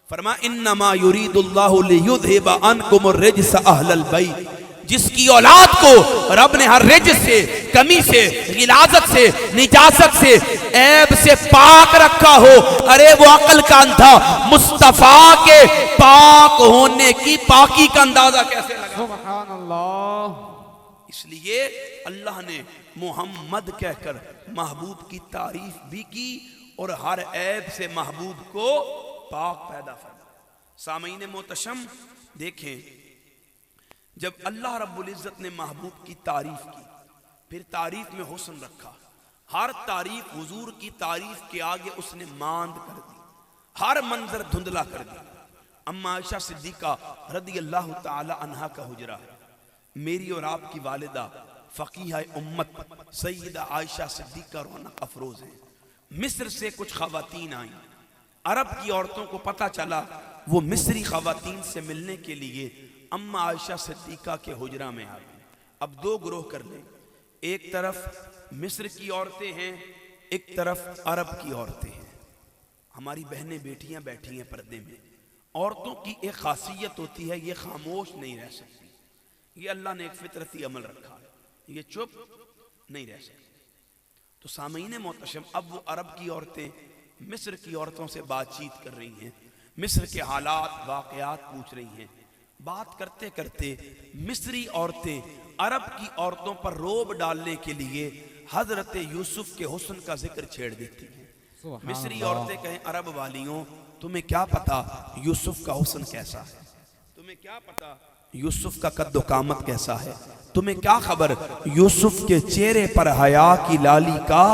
फरमा इन्नमा युरीदुल्लाहु लियुज़हिबा अन्कुमुर रिज्स अहलल बैत, जिसकी औलाद को रब ने हर रिज से, कमी से, गिलाजत से, निजासत से, ऐब से पाक रखा हो, अरे वो अक्ल का अंधा मुस्तफा के पाक होने की पाकी का अंदाजा कैसे लगा? सुभान अल्लाह। इसलिए अल्लाह ने मोहम्मद कहकर महबूब की तारीफ भी की और हर ऐब से महबूब को पाक पैदा फरमा। सामईन मोहतशम देखें, जब अल्लाह रब्बुल इज़्ज़त ने महबूब की तारीफ की, फिर तारीफ में हुस्न रखा, हर तारीफ हुजूर की तारीफ के आगे उसने मांद कर दी, हर मंजर धुंधला कर दिया। अम्मा आयशा सिद्दीका रदी अल्लाह ताला अन्हा का हुजरा है। मेरी और आपकी वालिदा फ़क़ीहा उम्मत सैयदा आयशा सिद्दीका रौनक अफरोज हैं। मिस्र से कुछ ख़वातीन आई, अरब की औरतों को पता चला, वो मिस्री ख़वातीन से मिलने के लिए अम्मा आयशा सिद्दीका के हुजरा में आ गई। अब दो ग्रोह कर लें, एक तरफ मिस्र की औरतें हैं, एक तरफ अरब की औरतें हैं। हमारी बहनें बेटियां बैठी हैं पर्दे में। औरतों की एक खासियत होती है, ये खामोश नहीं रह सकती, ये अल्लाह ने एक फितरती अमल रखा है, ये चुप नहीं रह सकती। तो सामईन मोहतशम, अब वो अरब की औरतें मिस्र की औरतों से बातचीत कर रही हैं, मिस्र के हालात वाक़यात पूछ रही हैं। बात करते करते मिस्री औरतें अरब की औरतों पर रोब डालने के लिए हजरत यूसुफ के हुस्न का जिक्र छेड़ देती हैं। मिस्री औरतें कहें, अरब वालियों तुम्हें क्या पता यूसुफ का हुस्न कैसा है, तुम्हें क्या पता यूसुफ का कद्दो कामत कैसा है, तुम्हें क्या खबर यूसुफ के चेहरे पर हया की लाली का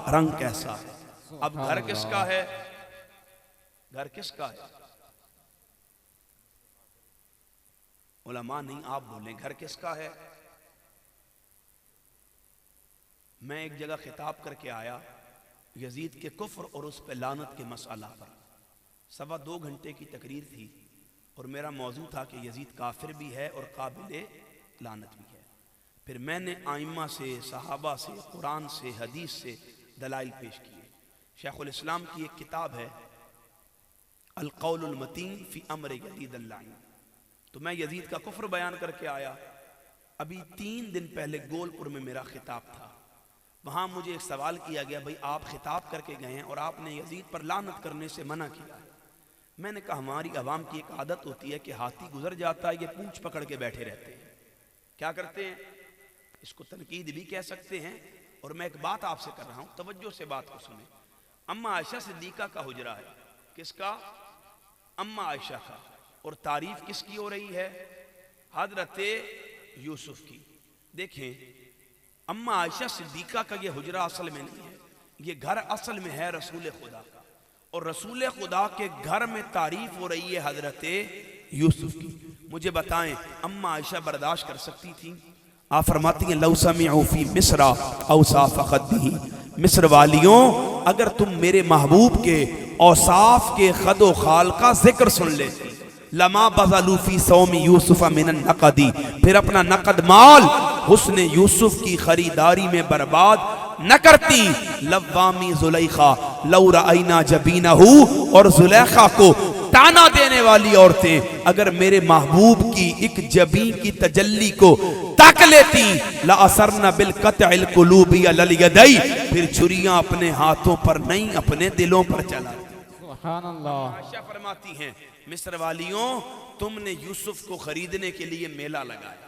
रंग कैसा है। अब घर किसका है, घर किसका है? उलमा नहीं, आप बोलें घर किसका है? मैं एक जगह खिताब करके आया यजीद के कुफ्र और उस पे लानत के मसला पर। 2.25 घंटे की तकरीर थी और मेरा मौजू था कि यजीद काफिर भी है और काबिल लानत भी है। फिर मैंने आइम्मा से, सहाबा से, कुरान से, हदीस से दलाइल पेश किए। शेखुल इस्लाम की एक किताब है अल कौलुल मतीन फी अम्र यजीद अल-लाइन। तो मैं यजीद का कुफ्र बयान करके आया। अभी 3 दिन पहले गोलपुर में मेरा खिताब था, वहाँ मुझे एक सवाल किया गया, भाई आप खिताब करके गए हैं और आपने यजीद पर लानत करने से मना किया है। मैंने कहा हमारी आवाम की एक आदत होती है कि हाथी गुजर जाता है, ये पूंछ पकड़ के बैठे रहते हैं। क्या करते हैं? इसको तनकीद भी कह सकते हैं। और मैं एक बात आपसे कर रहा हूँ, तवज्जो से बात को सुने। अम्मा आयशा सिद्दीका का हुजरा है, किसका? अम्मा आयशा का। और तारीफ किसकी हो रही है? हजरत यूसुफ की। देखें, अम्मा आयशा सिद्दीका का ये हुजरा असल में नहीं है, ये घर असल में है रसूल खुदा का। और रसूल खुदा के घर में तारीफ हो रही है हजरत यूसुफ की। मुझे बताएं, अम्मा आयशा बर्दाश्त कर सकती थी? आप फरमाती हैं लौ समिअू फी मिस्रा औसाफ खद्दी। मिस्र वालियों, अगर तुम मेरे महबूब के औसाफ के खदो खाल का जिक्र सुन लेती, लमा बज़लू फी सौमी यूसुफ मिनन नक़दी, फिर अपना नकद माल हुस्ने यूसुफ की खरीदारी में बर्बाद न करती। लव्वामी जुलैखा लौ रअयना जबीनहू, और जुलैखा को ताना देने वाली औरतें अगर मेरे महबूब की एक जबीन की तजल्ली को ताक लेती, ला असरना बिल क़त्इल क़ुलूबि अलल यदै, फिर छुरियां अपने हाथों पर नहीं अपने दिलों पर चलाती। सुभान अल्लाह। आयशा फरमाती हैं, मिस्र वालियों, तुमने यूसुफ को खरीदने के लिए मेला लगाया,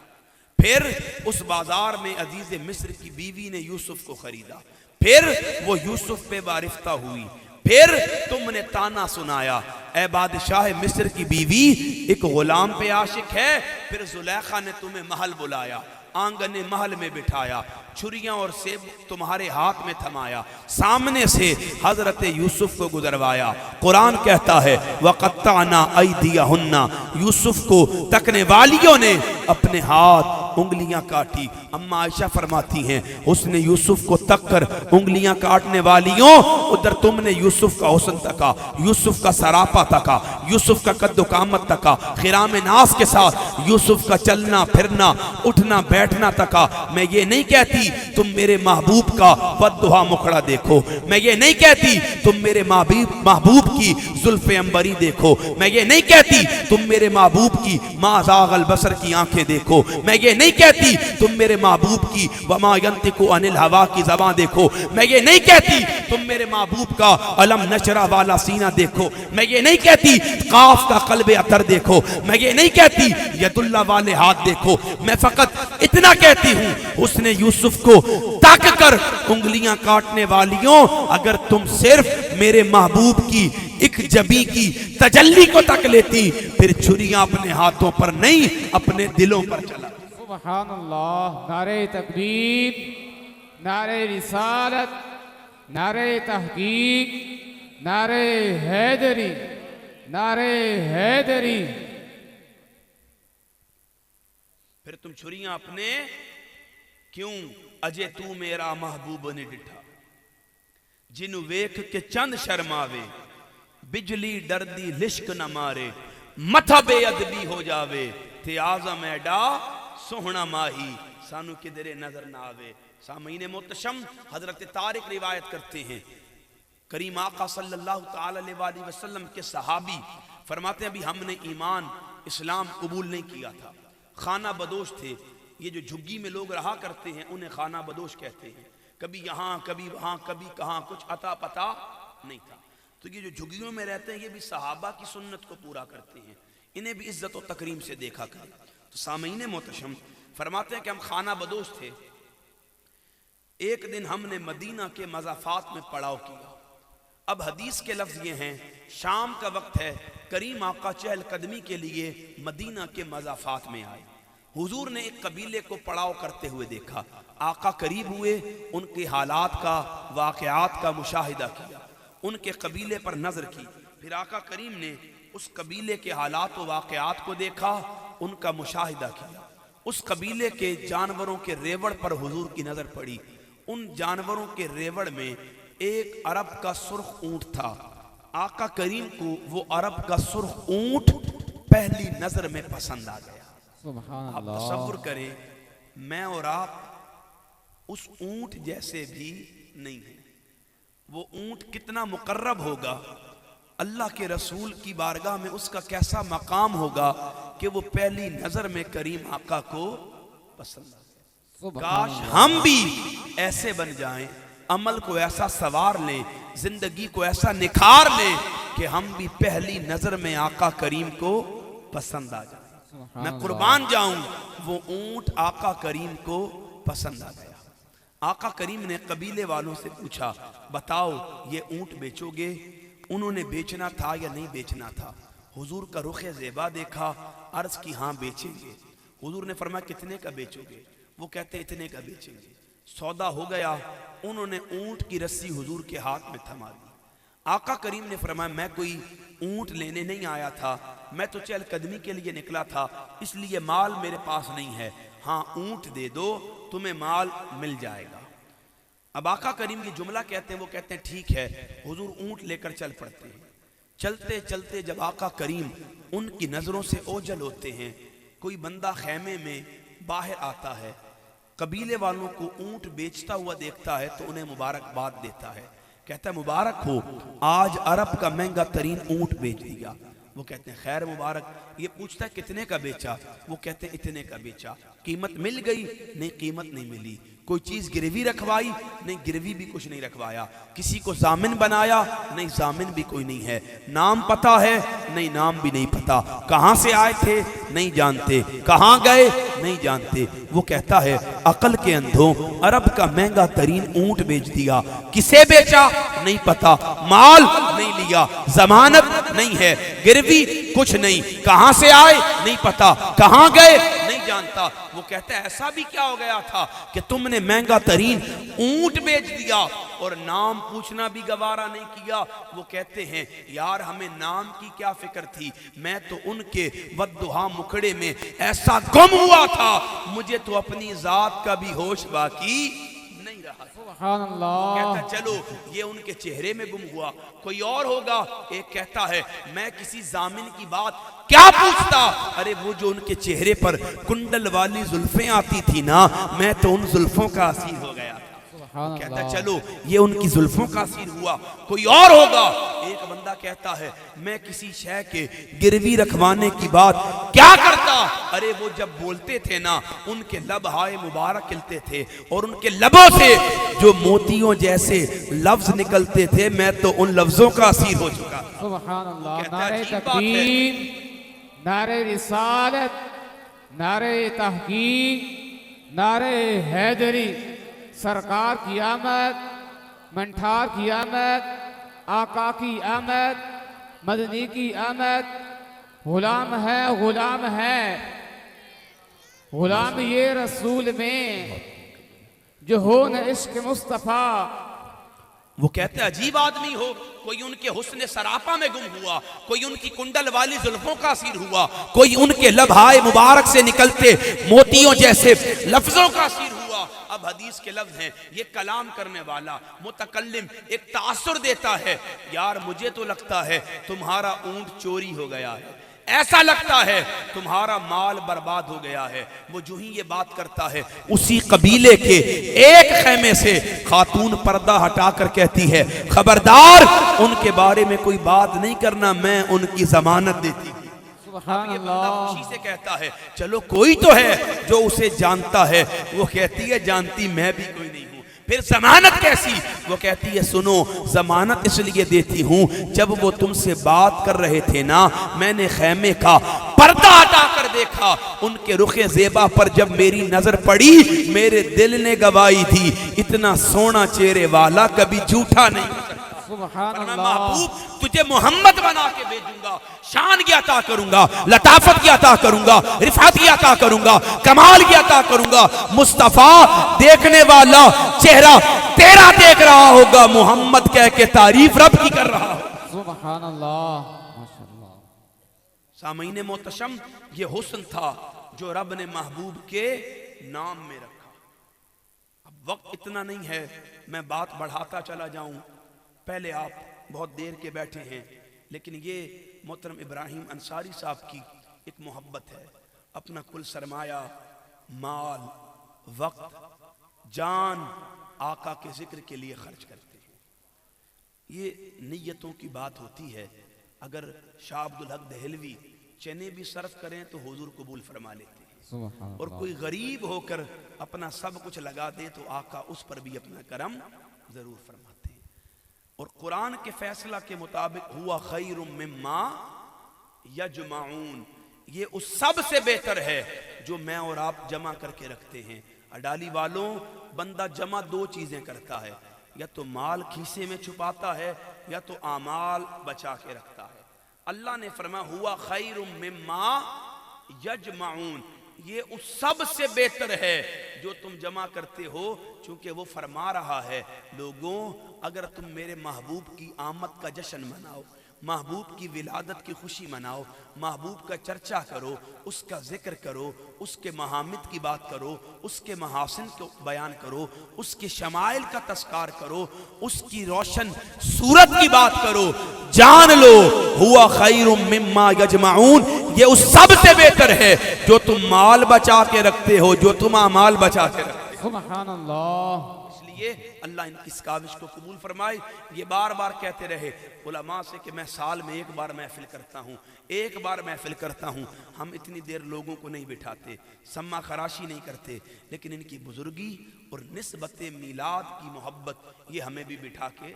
फिर उस बाजार में अजीज मिस्र की बीवी ने यूसुफ को खरीदा, फिर वो यूसुफ पे वारिफ्ता हुई, फिर तुमने ताना सुनाया, ए बादशाह मिस्र की बीवी एक गुलाम पे आशिक है। फिर जुलैखा ने तुम्हें महल बुलाया, आंगने महल में बिठाया, छुरियां और सेब तुम्हारे हाथ में थमाया, सामने से हजरत यूसुफ को गुजरवाया। कुरान कहता है वक़त्ताना ऐदियहुन्ना, यूसुफ को तकने वालियों ने अपने हाथ उंगलियां काटी। अम्मा आयशा फरमाती हैं, उसने यूसुफ को तक कर उंगलियां काटने वालियों, उधर तुमने यूसुफ का हुस्न तका, यूसुफ का सरापा तका, यूसुफ का कद्दो कामत तका, खिराम नास के साथ यूसुफ का चलना फिरना उठना बैठना तका। मैं ये नहीं कहती तुम मेरे महबूब का वद्दुहा मुखड़ा देखो, मैं ये नहीं कहती तुम मेरे महबूब की जुल्फ़े अंबरी देखो, मैं ये नहीं कहती तुम मेरे महबूब की माज़ाग़ल बसर की आंखें देखो, मैं ये नहीं कहती तुम मेरे महबूब की वमा यंतिकु अनिल हवा की ज़बान देखो। मैं ये नहीं कहती तुम मेरे महबूब का अलम नशरा वाला सीना देखो। मैं ये नहीं कहती काफ का कल्बे अतर देखो। मैं ये नहीं कहती यदुल्ला वाले हाथ देखो। मैं फकत इतना कहती हूँ उसने यूसुफ को ताक कर उंगलियां काटने वालियों, अगर तुम सिर्फ मेरे महबूब की एक जबी की तजल्ली को तक लेती फिर छुरियां अपने हाथों पर नहीं अपने दिलों पर चला। सुभान अल्लाह। नारे तकबीर, नारे रिसालत, नारे तहकीक, नारे हैदरी, नारे हैदरी। फिर तुम छुरियां अपने क्यों अजे तू मेरा महबूब ने डिठा, जिन वेख के चंद शर्मावे, बिजली डरदी लिश्क न मारे, मथा बेअदबी हो जावे, ते आजम एडा सोहना माही सानू किधरे नजर ना आवे। सामीने मोहतशम हजरत तारिक रिवायत करते हैं, करीम आका सल्लल्लाहु ताला अलैहि वसल्लम के सहाबी फरमाते हैं अभी हमने ईमान इस्लाम कबूल नहीं किया था, खाना बदोश थे। ये जो झुग्गी में लोग रहा करते हैं उन्हें खाना बदोश कहते हैं। कभी यहाँ कभी वहाँ कभी कहाँ, कुछ अता पता नहीं था। तो ये जो झुग्गियों में रहते हैं ये भी सहाबा की सुन्नत को पूरा करते हैं, इन्हें भी इज्जत और तकरीम से देखा करें। तो सामीने मोहतशम फरमाते हैं कि हम खाना बदोश थे। एक दिन हमने मदीना के मज़ाफ़ात में पड़ाव किया। अब हदीस के लफ्ज़ ये हैं, शाम का वक्त है, करीम आका चहलकदमी के लिए मदीना के मज़ाफ़ात में आए। हुजूर ने एक कबीले को पड़ाव करते हुए देखा। आका करीब हुए, उनके हालात का वाक़यात का मुशाहिदा किया, उनके कबीले पर नज़र की। फिर आका करीम ने उस कबीले के हालात व वाक़यात को देखा, उनका मुशाहिदा किया। उस कबीले के जानवरों के रेवड़ पर हुजूर की नज़र पड़ी। उन जानवरों के रेवड़ में एक अरब का सुर्ख ऊंट था। आका करीम को वो अरब का सुर्ख ऊंट पहली नज़र में पसंद आ गया। आप तसव्वुर करें, मैं और आप उस ऊंट जैसे भी नहीं है। वो ऊंट कितना मुकर्रब होगा, अल्लाह के रसूल की बारगाह में उसका कैसा मकाम होगा कि वो पहली नजर में करीम आका को पसंद आ गया। काश हम भी ऐसे बन जाएं, अमल को ऐसा सवार लें, जिंदगी को ऐसा निखार लें कि हम भी पहली नजर में आका करीम को पसंद आ जाए। मैं कुर्बान जाऊं, वो ऊंट आका करीम को पसंद आ गया। आका करीम ने कबीले वालों से पूछा, बताओ ये ऊंट बेचोगे? उन्होंने बेचना था या नहीं बेचना था। हुजूर का रुखे ज़ेबा देखा, अर्ज की हाँ बेचेंगे। हुजूर ने फरमाया कितने का बेचोगे? वो कहते इतने का बेचेंगे। सौदा हो गया। उन्होंने ऊंट की रस्सी हुजूर के हाथ में थमा दी। आका करीम ने फरमाया मैं कोई ऊंट लेने नहीं आया था, मैं तो चहलकदमी के लिए निकला था, इसलिए माल मेरे पास नहीं है। हाँ ऊंट दे दो, तुम्हें माल मिल जाएगा। अब आका करीम की जुमला कहते हैं, वो कहते हैं ठीक है। हुजूर ऊंट लेकर चल पड़ते हैं। चलते चलते जब आका करीम उनकी नज़रों से ओझल होते हैं, कोई बंदा खैमे में बाहर आता है, कबीले वालों को ऊंट बेचता हुआ देखता है तो उन्हें मुबारकबाद देता है। कहता है मुबारक हो, आज अरब का महंगा तरीन ऊंट बेच दिया। वो कहते हैं खैर मुबारक। ये पूछता है कितने का बेचा? वो कहते हैं इतने का बेचा। कीमत मिल गई? नहीं कीमत नहीं मिली। कोई चीज गिरवी रखवाई? नहीं गिरवी भी कुछ नहीं रखवाया। किसी को जामिन बनाया? नहीं जामिन भी कोई नहीं है। नाम पता है? नहीं नाम भी नहीं पता। कहां से आए थे? नहीं जानते। कहां गए? नहीं जानते। वो कहता है अकल के अंधों, अरब का महंगा तरीन ऊंट बेच दिया। किसे बेचा? नहीं पता। माल नहीं लिया, जमानत नहीं है, गिरवी कुछ नहीं, कहां से आए नहीं पता, कहां गए नहीं जानता। वो कहता है ऐसा भी क्या हो गया था कि तुमने महंगा तरीन ऊंट बेच दिया और नाम पूछना भी गवारा नहीं किया। वो कहते हैं यार हमें नाम की क्या फिक्र थी, मैं तो उनके वद्दुहा मुखड़े में ऐसा गुम हुआ था, मुझे तो अपनी जात का भी होश बाकी नहीं रहा। सुभान अल्लाह। कहता चलो ये उनके चेहरे में गुम हुआ, कोई और होगा। एक कहता है मैं किसी जामिन की बात क्या पूछता, अरे वो जो उनके चेहरे पर कुंडल वाली जुल्फें आती थी ना, मैं तो उन जुल्फों का असीर हो गया था। कहता चलो ये उनकी जुल्फों का असीर हुआ, कोई और होगा। एक एक बंदा कहता है मैं किसी शय के गिरवी रखवाने की बात क्या करता, अरे वो जब बोलते थे ना उनके लब हाय मुबारक खिलते थे और उनके लबों से जो मोतियों जैसे लफ्ज निकलते थे, मैं तो उन लफ्जों का असीर हो चुका। सुभान अल्लाह। कहता है, नारे अजीब बात है। तकबीर, नारे रिसालत, नारे तहकीक, नारे हैदरी, सरकार की आमद, मंठार की आमद, आका की आमद, मदनी की आमद। गुलाम है, गुलाम है, गुलाम ये रसूल में जो हो न इश्क मुस्तफ़ा। वो कहते अजीब आदमी हो, कोई उनके हुस्न सरापा में गुम हुआ, कोई उनकी कुंडल वाली जुल्फों का असीर हुआ, कोई उनके लबहाए मुबारक से निकलते मोतियों जैसे लफ्जों का असीर हुआ। अब हदीस के लफ्ज हैं, ये कलाम करने वाला मुतकल्लिम एक तासुर देता है, यार मुझे तो लगता है तुम्हारा ऊंट चोरी हो गया है, ऐसा लगता है तुम्हारा माल बर्बाद हो गया है। वो जो ही ये बात करता है, उसी कबीले के एक खेमे से खातून पर्दा हटाकर कहती है खबरदार उनके बारे में कोई बात नहीं करना, मैं उनकी जमानत देती हूँ। सुभान ये बंदा अल्लाह। खुशी से कहता है चलो कोई तो है जो उसे जानता है। वो कहती है जानती मैं भी कोई नहीं हूं। फिर जमानत कैसी? वो कहती है सुनो, जमानत इसलिए देती हूं, जब वो तुमसे बात कर रहे थे ना, मैंने खैमे का पर्दा हटा कर देखा, उनके रुखे जेबा पर जब मेरी नजर पड़ी, मेरे दिल ने गवाही दी इतना सोना चेहरे वाला कभी झूठा नहीं। सुभान मैं अल्लाह। महबूब तुझे मोहम्मद बना के भेजूंगा, शान की अता करूंगा, लताफत की अता करूंगा, रिफात की अता करूंगा, कमाल की अता करूंगा। मुस्तफा देखने वाला चेहरा तेरा देख रहा होगा, मोहम्मद कह के तारीफ रब की कर रहा हो। सुभान अल्लाह, माशाअल्लाह। सामीने मोहतशम, ये हुस्न था जो रब ने महबूब के नाम में रखा। अब वक्त इतना नहीं है मैं बात बढ़ाता चला जाऊं, पहले आप बहुत देर के बैठे हैं, लेकिन ये मोहतरम इब्राहिम अंसारी साहब की एक मोहब्बत है। अपना कुल सरमाया, माल, वक्त, जान आका के जिक्र के लिए खर्च करते हैं। ये नीयतों की बात होती है। अगर शाह अब्दुल हक दहलवी चने भी सर्फ करें तो हुजूर कबूल फरमा लेते हैं, सुभान और कोई गरीब होकर अपना सब कुछ लगा दे तो आका उस पर भी अपना करम जरूर फरमाते हैं। और कुरान के फैसला के मुताबिक हुआ खैरुम मिम्मा यजमाऊन, ये उस सब से बेहतर है जो मैं और आप जमा करके रखते हैं। अडाली वालों, बंदा जमा दो चीजें करता है, या तो माल खीसे में छुपाता है या तो आमाल बचा के रखता है। अल्लाह ने फरमाया हुआ खैरुम मिम्मा यजमाऊन, ये उस सब से बेहतर है जो तुम जमा करते हो, चूंकि वो फरमा रहा है लोगों अगर तुम मेरे महबूब की आमद का जश्न मनाओ, महबूब की विलादत की खुशी मनाओ, महबूब का चर्चा करो, उसका जिक्र करो, उसके महामिद की बात करो, उसके महासिन को बयान करो, उसके शमाइल का तस्कार करो, उसकी रोशन सूरत की बात करो, जान लो हुआ खैरुम मिम्मा यजमाऊन, ये उस सब से बेहतर है जो तुम माल बचा के रखते हो, जो तुम अमाल बचा के रखते हो। सुभान अल्लाह। इसलिए अल्लाह इनकी इस काविश को कबूल फरमाए। ये बार बार कहते रहे उलमा से कि मैं साल में एक बार महफिल करता हूँ, एक बार महफिल करता हूँ। हम इतनी देर लोगों को नहीं बिठाते, सम्मा खराशी नहीं करते, लेकिन इनकी बुजुर्गी और निस्बत मीलाद की मोहब्बत ये हमें भी बिठा के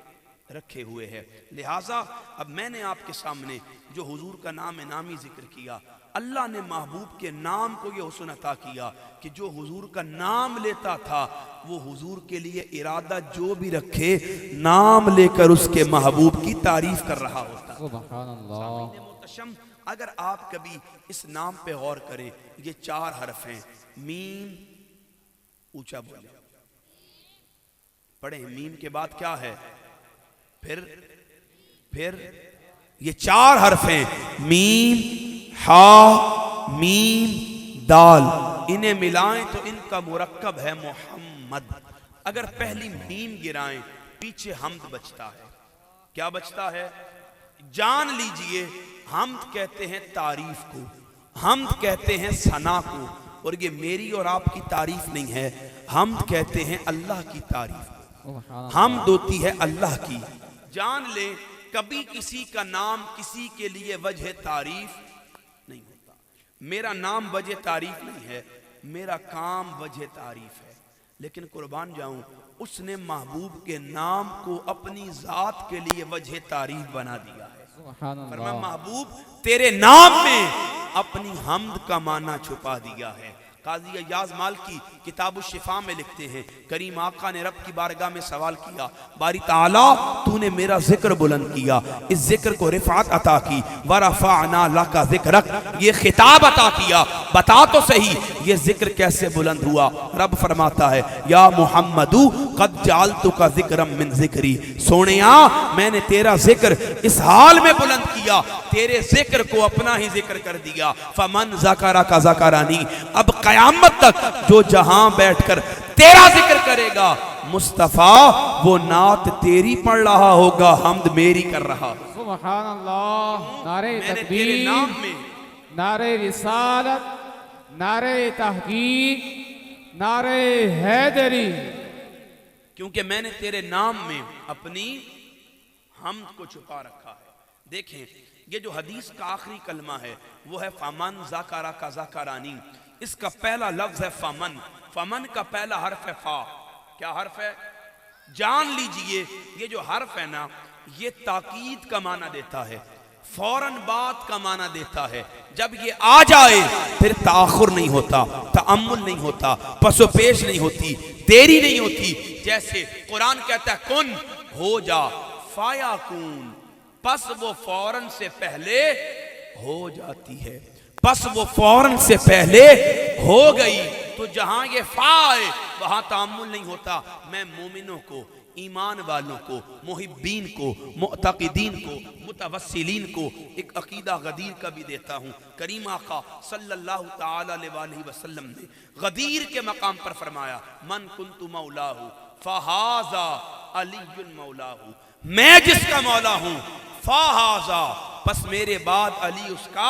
रखे हुए है। लिहाजा अब मैंने आपके सामने जो हुजूर का नाम नामी जिक्र किया, अल्लाह ने महबूब के नाम को ये हुस्न अता किया कि जो हुजूर का नाम लेता था वो हुजूर के लिए इरादा जो भी रखे, नाम लेकर उसके महबूब की तारीफ कर रहा होता। सुभान अल्लाह। मुतशम, अगर आप कभी इस नाम पे गौर करें, ये 4 हरफ हैं। मीम, ऊंचा बोले पढ़े, मीम के बाद क्या है? फिर ये 4 हरफ हैं, मीम, हा, मीम, दाल। इन्हें मिलाएं तो इनका मुरक्कब है मोहम्मद। अगर पहली मीम गिराएं, पीछे हमद बचता है। क्या बचता है? जान लीजिए, हमद कहते हैं तारीफ को, हमद कहते हैं सना को, और ये मेरी और आपकी तारीफ नहीं है, हमद कहते हैं अल्लाह की तारीफ। हमद होती है अल्लाह की। जान ले, कभी किसी का नाम किसी के लिए वजह तारीफ नहीं होता। मेरा नाम वजह तारीफ नहीं है, मेरा काम वजह तारीफ है। लेकिन कुर्बान जाऊं, उसने महबूब के नाम को अपनी जात के लिए वजह तारीफ बना दिया है। फरमा महबूब तेरे नाम में अपनी हमद का माना छुपा दिया है। काजी अय्याज मालकी किताब शिफा में लिखते हैं, करीम आका ने रब की बारगाह में सवाल किया, बारी ताला तूने मेरा जिक्र बुलंद किया, इस जिक्र को रिफात अता की, वरफ़अना लका ज़िक्रक, ये खिताब अता किया, बता तो सही ये जिक्र कैसे बुलंद हुआ। रब फरमाता है, या मुहम्मदू क़द जअलतुका ज़िक्रम मिन ज़िक्री, सोनिया मैंने तेरा जिक्र इस हाल में बुलंद किया, तेरे जिक्र को अपना ही जिक्र कर दिया। फमन ज़करा का ज़करानी, अब क़यामत तक जो जहां बैठकर तेरा जिक्र करेगा मुस्तफा वो नात तेरी पढ़ रहा होगा, हमद मेरी कर रहा। सुभान अल्लाह। नारे मैंने तकबीर, तेरे नाम में, नारे रिसालत, नारे तहकीक, नारे हैदरी, क्योंकि मैंने तेरे नाम में अपनी हमद को छुपा रखा है। देखें, ये जो हदीस का आखिरी कलमा है वो है फमन ज़करा का ज़करानी। इसका पहला लफ्ज है फमन, फमन का पहला हर्फ है फा। क्या हर्फ है? जान लीजिए, ये जो हर्फ है ना, ये ताकीद का माना देता है, फौरन बात का माना देता है। जब ये आ जाए फिर ताखुर नहीं होता, तअम्मुल नहीं होता, पसोपेश नहीं होती, देरी नहीं होती। जैसे कुरान कहता है कुन, हो जा, फायाकून, पस वो फौरन से पहले हो जाती है, बस वो फौरन से पहले हो गई। तो जहां ये फा है वहां तामुल नहीं होता। मैं मोमिनों को, ईमान वालों को, मुहिब्बीन को, मुअतक़िदीन को, मुतवस्सिलीन को एक अकीदा गदीर का भी देता हूँ। करीम आका सल्लल्लाहु तआला अलैहि वसल्लम ने गदीर के मकाम पर फरमाया, मन कुन्तु मौलाहु फहाजा अलीयुन मौलाहु, मैं जिसका मौला हूँ फहाजा, बस मेरे बाद अली उसका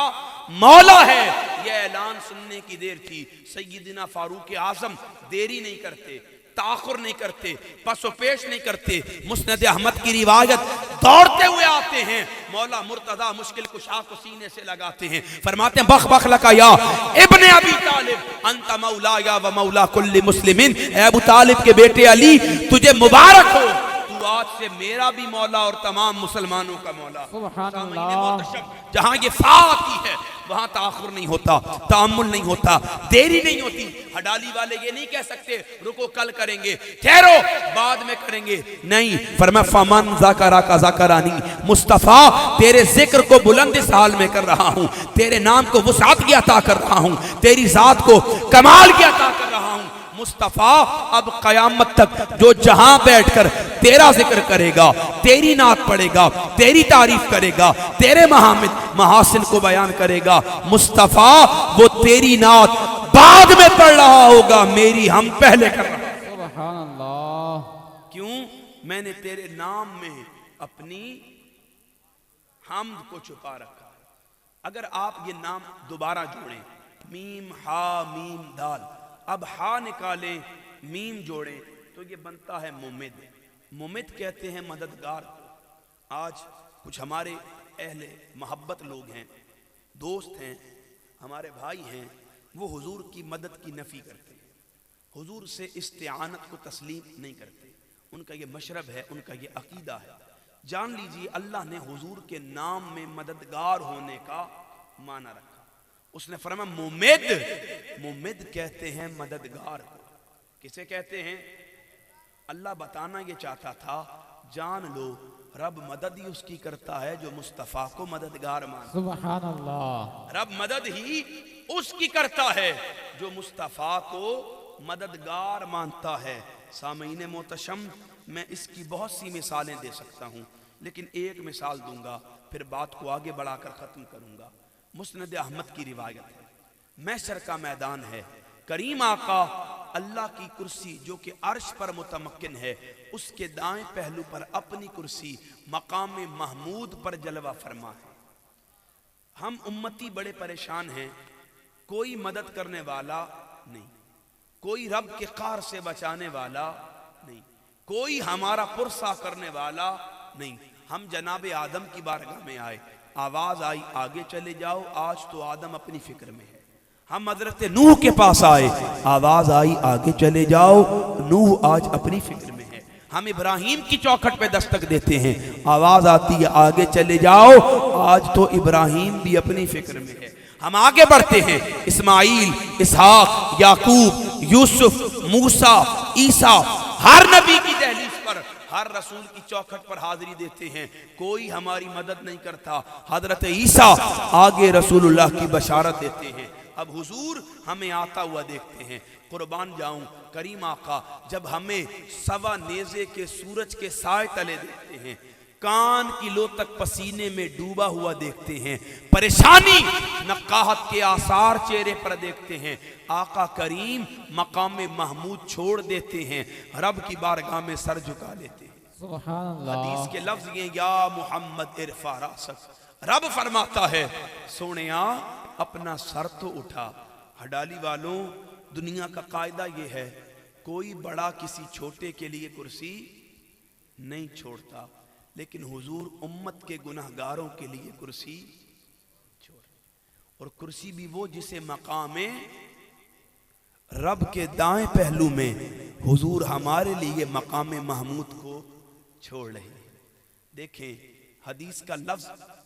मौला है। यह ऐलान सुनने की देर थी। सैयदना फारूक आजम देरी नहीं करते, ताखुर नहीं करते, पसोपेश नहीं करते। मुस्नद अहमद की रिवायत दौड़ते हुए आते हैं, मौला मुर्तजा मुश्किल कुशा को सीने से लगाते हैं, फरमाते हैं बख बख लका या इब्ने अबी तालिब अंत मौला या व मौला कुल्ली मुस्लिमीन, ए अबू तालिब के बेटे अली तुझे मुबारक हो, आज से मेरा भी मौला और तमाम मुसलमानों का मौला। जहां ये फा आती है वहां ताखुर नहीं होता, तामुल नहीं होता, देरी नहीं होती। हडाली वाले ये नहीं कह सकते रुको कल करेंगे, ठहरो बाद में करेंगे, नहीं। फरमा फमन ज़करा का ज़करानी, मुस्तफ़ा तेरे जिक्र को बुलंद इस हाल में कर रहा हूँ, तेरे नाम को वुसाअत की अता कर रहा हूँ, तेरी जात को कमाल की अता कर रहा हूँ। मुस्तफ़ा अब क़यामत तक जो जहां बैठकर तेरा जिक्र करेगा, तेरी नात पढ़ेगा, तेरी तारीफ करेगा, तेरे महासिन को बयान करेगा, मुस्तफ़ा वो तेरी नात बाद में पढ़ रहा होगा, मेरी हम पहले कर रहा। सुभान अल्लाह। क्यों? मैंने तेरे नाम में अपनी हमद को छुपा रखा है। अगर आप ये नाम दोबारा जोड़ें, मीम हा मीम दाल, अब हा निकालें, मीम जोड़ें, तो ये बनता है मुमिद। मुमिद कहते हैं मददगार को। आज कुछ हमारे अहले मोहब्बत लोग हैं, दोस्त हैं, हमारे भाई हैं, वो हुजूर की मदद की नफ़ी करते हैं, हुजूर से इस्तिआनत को तस्लीम नहीं करते। उनका ये मशरब है, उनका ये अकीदा है। जान लीजिए अल्लाह ने हुजूर के नाम में मददगार होने का माना रखा। उसने फरमाया मुमिद, मुमिद कहते हैं मददगार को। किसे कहते हैं? अल्लाह बताना ये चाहता था, जान लो रब मदद ही उसकी करता है जो मुस्तफ़ा को मददगार मानता है। सुभान अल्लाह। रब मदद ही उसकी करता है जो मुस्तफ़ा को मददगार मानता है। सामईन मोहतशम, मैं इसकी बहुत सी मिसालें दे सकता हूँ, लेकिन एक मिसाल दूंगा फिर बात को आगे बढ़ाकर ख़त्म करूँगा। मुस्नद अहमद की रिवायत है, महशर का मैदान है, करीम आका अल्लाह की कुर्सी जो कि अर्श पर मुतमक्किन है, उसके दाएं पहलू पर अपनी कुर्सी मकाम महमूद पर जलवा फरमा है। हम उम्मती बड़े परेशान हैं, कोई मदद करने वाला नहीं, कोई रब के क़हर से बचाने वाला नहीं, कोई हमारा पुरसा करने वाला नहीं। हम जनाब आदम की बारगाह में आए, आवाज आई आगे चले जाओ, आज तो आदम अपनी फिक्र में है। हम हजरत नूह के पास आए, आवाज आई आगे चले जाओ, नूह आज अपनी फिक्र में है। हम इब्राहिम की चौखट पे दस्तक देते हैं, आवाज आती है आगे चले जाओ, आज तो इब्राहिम भी अपनी फिक्र में है। हम आगे बढ़ते हैं, इस्माइल, इसहाक, याकूब, यूसुफ, मूसा, ईसा, हर नबी की दहलीज पर, हर रसूल की चौखट पर हाजिरी देते हैं, कोई हमारी मदद नहीं करता। हजरत ईसा आगे रसूलुल्लाह की बशारत देते हैं। अब हुजूर हमें आता हुआ देखते हैं, कुर्बान जाऊं करीम आका, जब हमें सवा नेज़े के सूरज के साए तले देखते हैं, कान की लो तक पसीने में डूबा हुआ देखते हैं, परेशानी नकाहत के आसार चेहरे पर देखते हैं, आका करीम मकाम महमूद छोड़ देते हैं, रब की बारगाह में सर झुका लेते हैं। सुभान अल्लाह। हदीस के लफ्ज ये, या मोहम्मद इरफा रासक, रब फरमाता है सोनिया अपना सर तो उठा। हडाली वालों, दुनिया का कायदा ये है, कोई बड़ा किसी छोटे के लिए कुर्सी नहीं छोड़ता, लेकिन हुजूर उम्मत के गुनहगारों के लिए कुर्सी छोड़, और कुर्सी भी वो जिसे मकामे रब के दाएं पहलू में हुजूर हमारे लिए मकामे महमूद को छोड़ रहे हैं। देखें हदीस का लफ्ज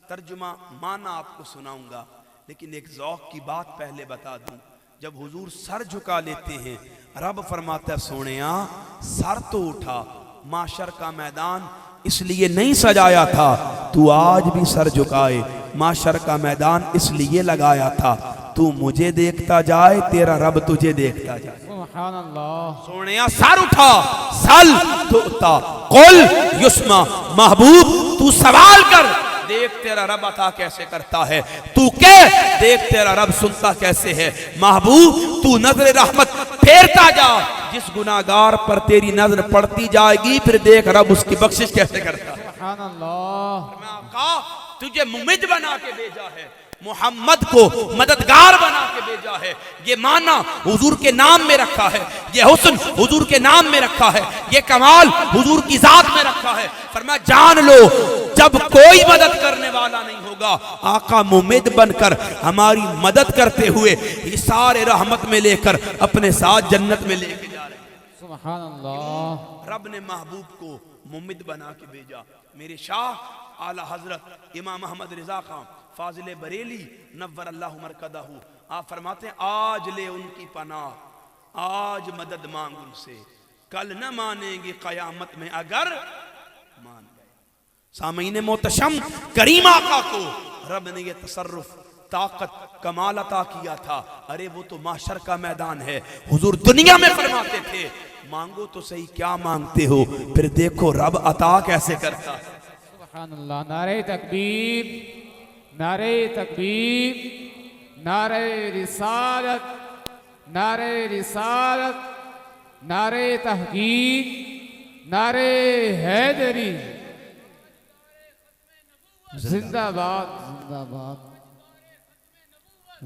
तर्जुमा माना आपको सुनाऊंगा, लेकिन एक ज़ौक़ की बात पहले बता दूं। जब हुजूर सर झुका लेते हैं, रब फरमाता है सोनिया सर तो उठा, माशर का मैदान इसलिए नहीं सजाया था तू आज भी सर झुकाए, माशर का मैदान इसलिए लगाया था तू मुझे देखता जाए, तेरा रब तुझे देखता जाए। सुभान अल्लाह। सोनिया सर उठा, सल तुता कुल युस्मा, महबूब तू सवाल कर, देख तेरा रब अता कैसे करता है, तू कह देख तेरा रब सुनता कैसे है, महबूब तू नजर रहमत फेरता जा, जिस गुनाहगार पर तेरी नजर पड़ती जाएगी फिर देख रब उसकी बख्शिश कैसे करता है। सुभान अल्लाह। आका तुझे मुमिद बना के भेजा है, मोहम्मद को मददगार बना के भेजा है, ये माना हुजूर के नाम में रखा है, ये हुस्न हुजूर के नाम में रखा है, ये कमाल हुजूर की जात में रखा है। फरमाया जान लो जब कोई मदद करने वाला नहीं होगा, आका मुमिद बनकर हमारी मदद करते हुए ये सारे रहमत में लेकर अपने साथ जन्नत में लेके जा रहे हैं। सुभान अल्लाह। रब ने महबूब को मुमिद बना के भेजा। मेरे शाह आला हजरत इमाम अहमद रिजा खां फाजिल बरेली नव्वर अल्लाह मरकदहू, आप फरमाते हैं आज ले उनकी पनाह, आज मदद मांग उनसे, कल न मानेंगे कयामत में अगर मान गए। सामीने मोहतशम करीम आका को रब ने ये तसर्रुफ ताकत कमाल अता किया था। अरे वो तो माशर का मैदान है, हुजूर दुनिया में फरमाते थे मांगो तो सही क्या मांगते हो, फिर देखो रब अता कैसे करता है। सुभान अल्लाह। नारे तकबीर, नारे तकबीर, नारे रिसालत, नारे रिसालत, नारे तहकीक, नारे हैदरी, जिंदाबाद जिंदाबाद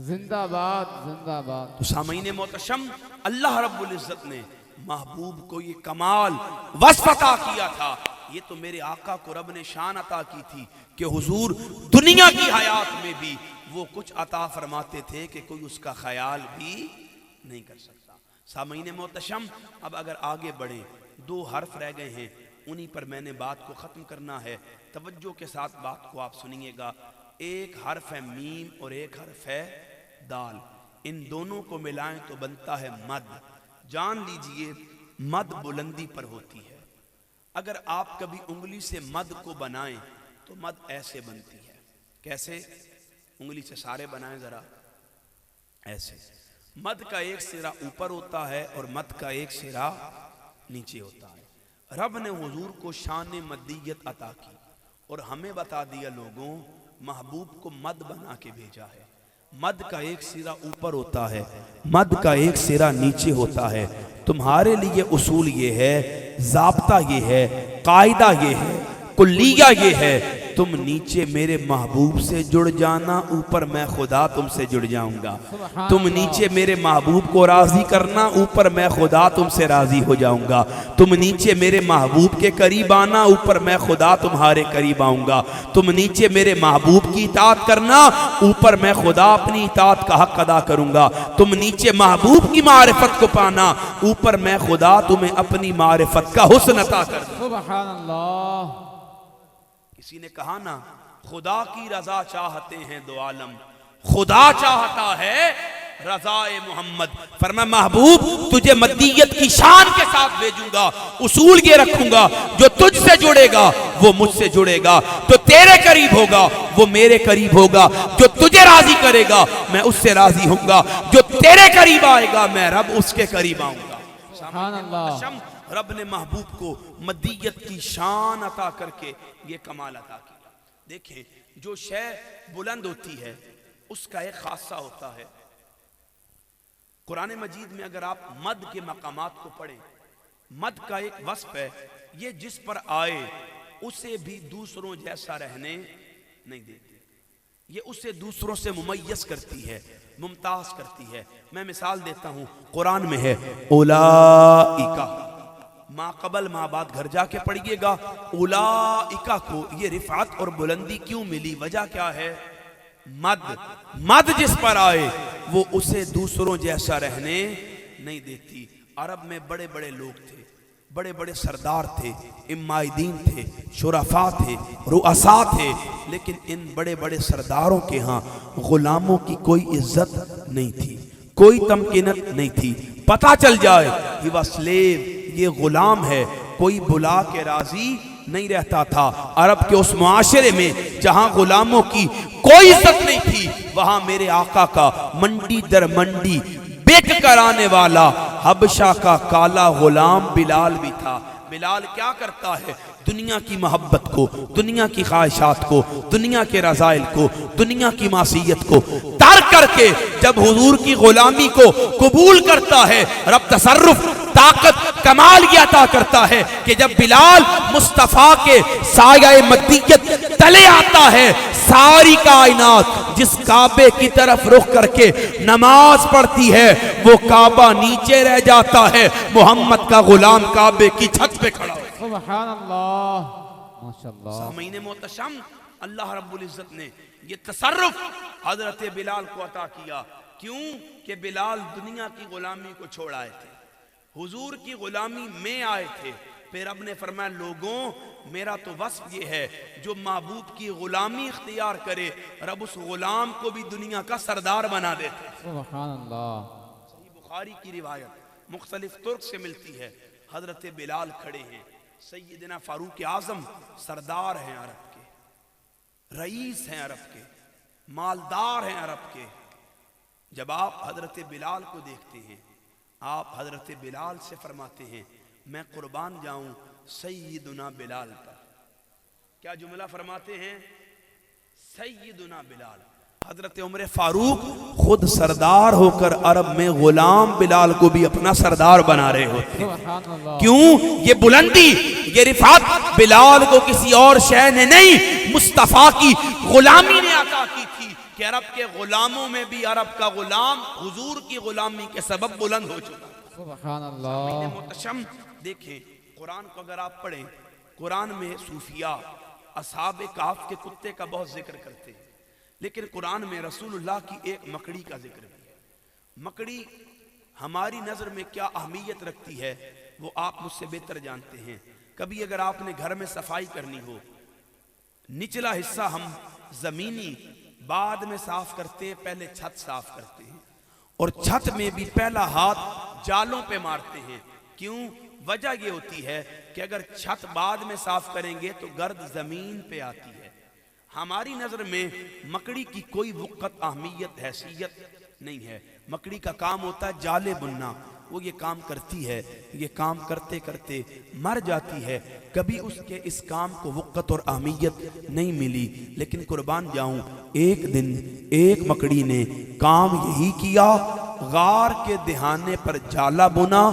जिंदाबाद जिंदाबाद। तो सामीने मोहतशम अल्लाह रब्बुल इज्जत ने महबूब को ये कमाल वस्फ अता किया था। ये तो मेरे आका को रब ने शान अता की थी कि हुजूर दुनिया की हयात में भी वो कुछ अता फरमाते थे कि कोई उसका ख्याल भी नहीं कर सकता। सामीने मोहतशम अब अगर आगे बढ़े, दो हर्फ रह गए हैं, उन्हीं पर मैंने बात को ख़त्म करना है। तवज्जो के साथ बात को आप सुनिएगा। एक हर्फ है मीम और एक हर्फ है दाल, इन दोनों को मिलाएं तो बनता है मद। जान लीजिए मद बुलंदी पर होती है। अगर आप कभी उंगली से मद को बनाएं तो मद ऐसे बनती है। कैसे? उंगली से सारे बनाएं जरा, ऐसे। मद का एक सिरा ऊपर होता है और मद का एक सिरा नीचे होता है। रब ने हुजूर को शान मदीयत अता की और हमें बता दिया लोगों महबूब को मद बना के भेजा है। मद का एक सिरा ऊपर होता है, मद का एक सिरा नीचे होता है। तुम्हारे लिए उसूल ये है, ज़ाब्ता ये है, कायदा ये है, कुल्लिया ये है तुम नीचे मेरे महबूब से जुड़ जाना, ऊपर मैं खुदा तुमसे जुड़ जाऊंगा। तुम नीचे मेरे महबूब को राजी करना, ऊपर मैं खुदा तुमसे राजी हो जाऊंगा। तुम नीचे मेरे महबूब के करीब आना, ऊपर मैं खुदा तुम्हारे करीब आऊंगा। तुम नीचे मेरे महबूब की इताअत करना, ऊपर मैं खुदा अपनी इताअत का हक अदा करूंगा। तुम नीचे महबूब की मारिफत को पाना, ऊपर मैं खुदा तुम्हें अपनी मारिफत का हुस्न अता कर दूं। सुभान अल्लाह। किसी ने कहा ना, खुदा की रजा चाहते हैं दो आलम, खुदा चाहता है रजाए मोहम्मद। फरमाया महबूब तुझे मदीयत की शान के साथ भेजूंगा, उसूल ये रखूंगा, जो तुझसे जुड़ेगा वो मुझसे जुड़ेगा, तो तेरे करीब होगा वो मेरे करीब होगा, जो तुझे राजी करेगा मैं उससे राजी होऊंगा, जो तेरे करीब आएगा मैं रब उसके करीब आऊंगा। सुभान अल्लाह। रब ने महबूब को मदीयत की शान अता करके ये कमाल अता किया। देखें जो शय बुलंद होती है उसका एक खासा होता है। कुरान मजीद में अगर आप मद के मकामात को पढ़ें, मद का एक वस्फ है, ये जिस पर आए उसे भी दूसरों जैसा रहने नहीं देती, ये उसे दूसरों से मुमय्यज करती है, मुमताज करती है। मैं मिसाल देता हूं, कुरान में है उलाइका, माँ कबल माँ बाद घर जाके पढ़िएगा, उलाइका को ये रिफात और बुलंदी क्यों मिली, वजह क्या है? मद जिस पर आए वो उसे दूसरों जैसा रहने नहीं देती। अरब में बड़े बड़े लोग थे, बड़े बड़े सरदार थे, इमादीन थे, शुरफा थे, रुअसा थे, लेकिन इन बड़े बड़े सरदारों के यहाँ गुलामों की कोई इज्जत नहीं थी, कोई तमकीनत नहीं थी। पता चल जाए कि वह स्लेव, ये गुलाम है, कोई बुला के राजी नहीं रहता था। अरब के उस मुआशरे में जहां गुलामों की कोई इज्जत नहीं थी, वहां मेरे आका का मंडी दर मंडी बेच कर आने वाला हबशा का काला गुलाम बिलाल भी था। बिलाल क्या करता है? दुनिया की मोहब्बत को, दुनिया की ख्वाहिशात को, दुनिया के रज़ाइल को, दुनिया की मासियत को तर्क करके जब हुजूर की गुलामी को कबूल करता है, रब तसर्रुफ ताकत कमाल ये अता करता है कि जब बिलाल मुस्तफा के साये मदीयत तले आता है, सारी कायनात जिस काबे की तरफ रुख करके नमाज पढ़ती है वो काबा नीचे रह जाता है, मोहम्मद का गुलाम काबे की छत पे खड़ा। सुभान अल्लाह, माशाअल्लाह। सामीने मोहतरम, अल्लाह रब्बुल इज्जत ने ये तसर्रुफ हजरत बिलाल को अता किया। क्यों? कि बिलाल दुनिया की गुलामी को छोड़ आए थे, हुजूर की गुलामी में आए थे। फिर रब ने फरमाया लोगों मेरा तो वस्फ ये है, जो महबूब की गुलामी इख्तियार करे रब उस गुलाम को भी दुनिया का सरदार बना देते। सुभान अल्लाह। सही बुखारी की रिवायत मुख्तलिफ तुर्क से मिलती है, हजरत बिलाल खड़े हैं, सैयदना फारूक आजम सरदार हैं अरब के, रईस हैं अरब के, मालदार हैं अरब के। जब आप हजरत बिलाल को देखते हैं, आप हजरत बिलाल से फरमाते हैं मैं कुर्बान जाऊं सैयदना बिलाल पर। क्या जुमला फरमाते हैं? सैयदना बिलाल। हजरत उमर फारूक खुद सरदार होकर अरब में गुलाम बिलाल को भी अपना सरदार बना रहे होते। क्यों? ये बुलंदी, ये रिफात बिलाल को किसी और शय ने नहीं, मुस्तफा की गुलामी ने अता की थी कि अरब के गुलामों में भी अरब का गुलाम हुजूर की गुलामी के सबब बुलंद हो चुका। सुभान अल्लाह। मुतशम देखें, कुरान को अगर आप पढ़ें, कुरान में सूफिया असहाबे काफ के कुत्ते का बहुत जिक्र करते हैं, लेकिन कुरान में रसूलुल्लाह की एक मकड़ी का जिक्र भी है। मकड़ी हमारी नजर में क्या अहमियत रखती है वो आप मुझसे बेहतर जानते हैं। कभी अगर आपने घर में सफाई करनी हो, निचला हिस्सा हम जमीनी बाद में साफ करते हैं, पहले छत साफ करते हैं, और छत में भी पहला हाथ जालों पे मारते हैं। क्यों? वजह ये होती है कि अगर छत बाद में साफ करेंगे तो गर्द जमीन पे आती है। हमारी नजर में मकड़ी की कोई वक़्त अहमियत हैसियत नहीं है। मकड़ी का काम होता है जाले बुनना, वो ये काम करती है, ये काम करते करते मर जाती है। कभी उसके इस काम को वक़्त और अहमियत नहीं मिली, लेकिन कुर्बान जाऊं एक दिन एक मकड़ी ने काम यही किया, गार के दहाने पर जाला बुना।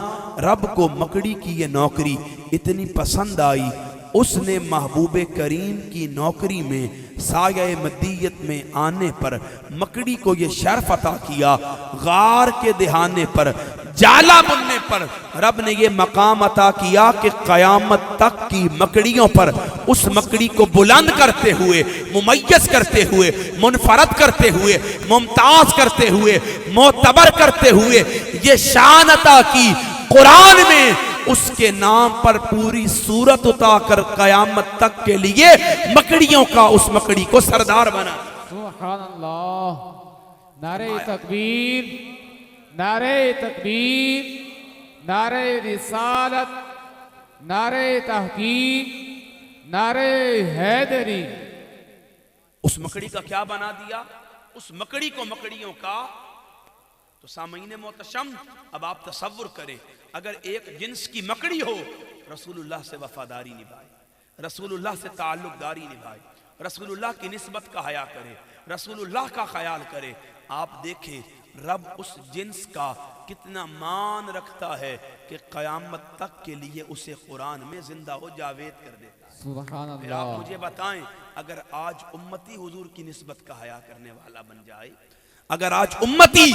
रब को मकड़ी की ये नौकरी इतनी पसंद आई, उसने महबूब करीम की नौकरी में साये मदीयत में आने पर मकड़ी को ये शर्फ अता किया, गार के दिहाने पर जाला बुनने पर रब ने ये मकाम अता किया कि क़यामत तक की मकड़ियों पर उस मकड़ी को बुलंद करते हुए, मुमय्यज करते हुए, मुनफरद करते हुए, मुमताज करते हुए, मोतबर करते हुए ये शान अता की कुरान में उसके नाम पर पूरी सूरत उतार क़यामत तक के लिए मकड़ियों का उस मकड़ी को सरदार बना। सुभान अल्लाह, नारे तकबीर, नारे तकबीर, नारे रिसालत, नारे तहकीक, नारे हैदरी। उस मकड़ी का क्या बना दिया? उस मकड़ी को मकड़ियों का। तो सामईन मोहतरम, अब आप तसव्वुर करें, अगर एक जिन्स की मकड़ी हो, रसूलुल्लाह से वफादारी निभाए, रसूलुल्लाह से ताल्लुकदारी निभाए, रसूलुल्लाह की निस्बत का हया करे, रसूलुल्लाह का ख्याल करे। आप देखें रब उस जिन्स का कितना मान रखता है कि क़यामत तक के लिए उसे कुरान में जिंदा हो जावेद कर देता है। सुभान फिर आप अल्लाह। मुझे बताएं, अगर आज उम्मती हुजूर की निस्बत का हया करने वाला बन जाए, अगर आज उम्मती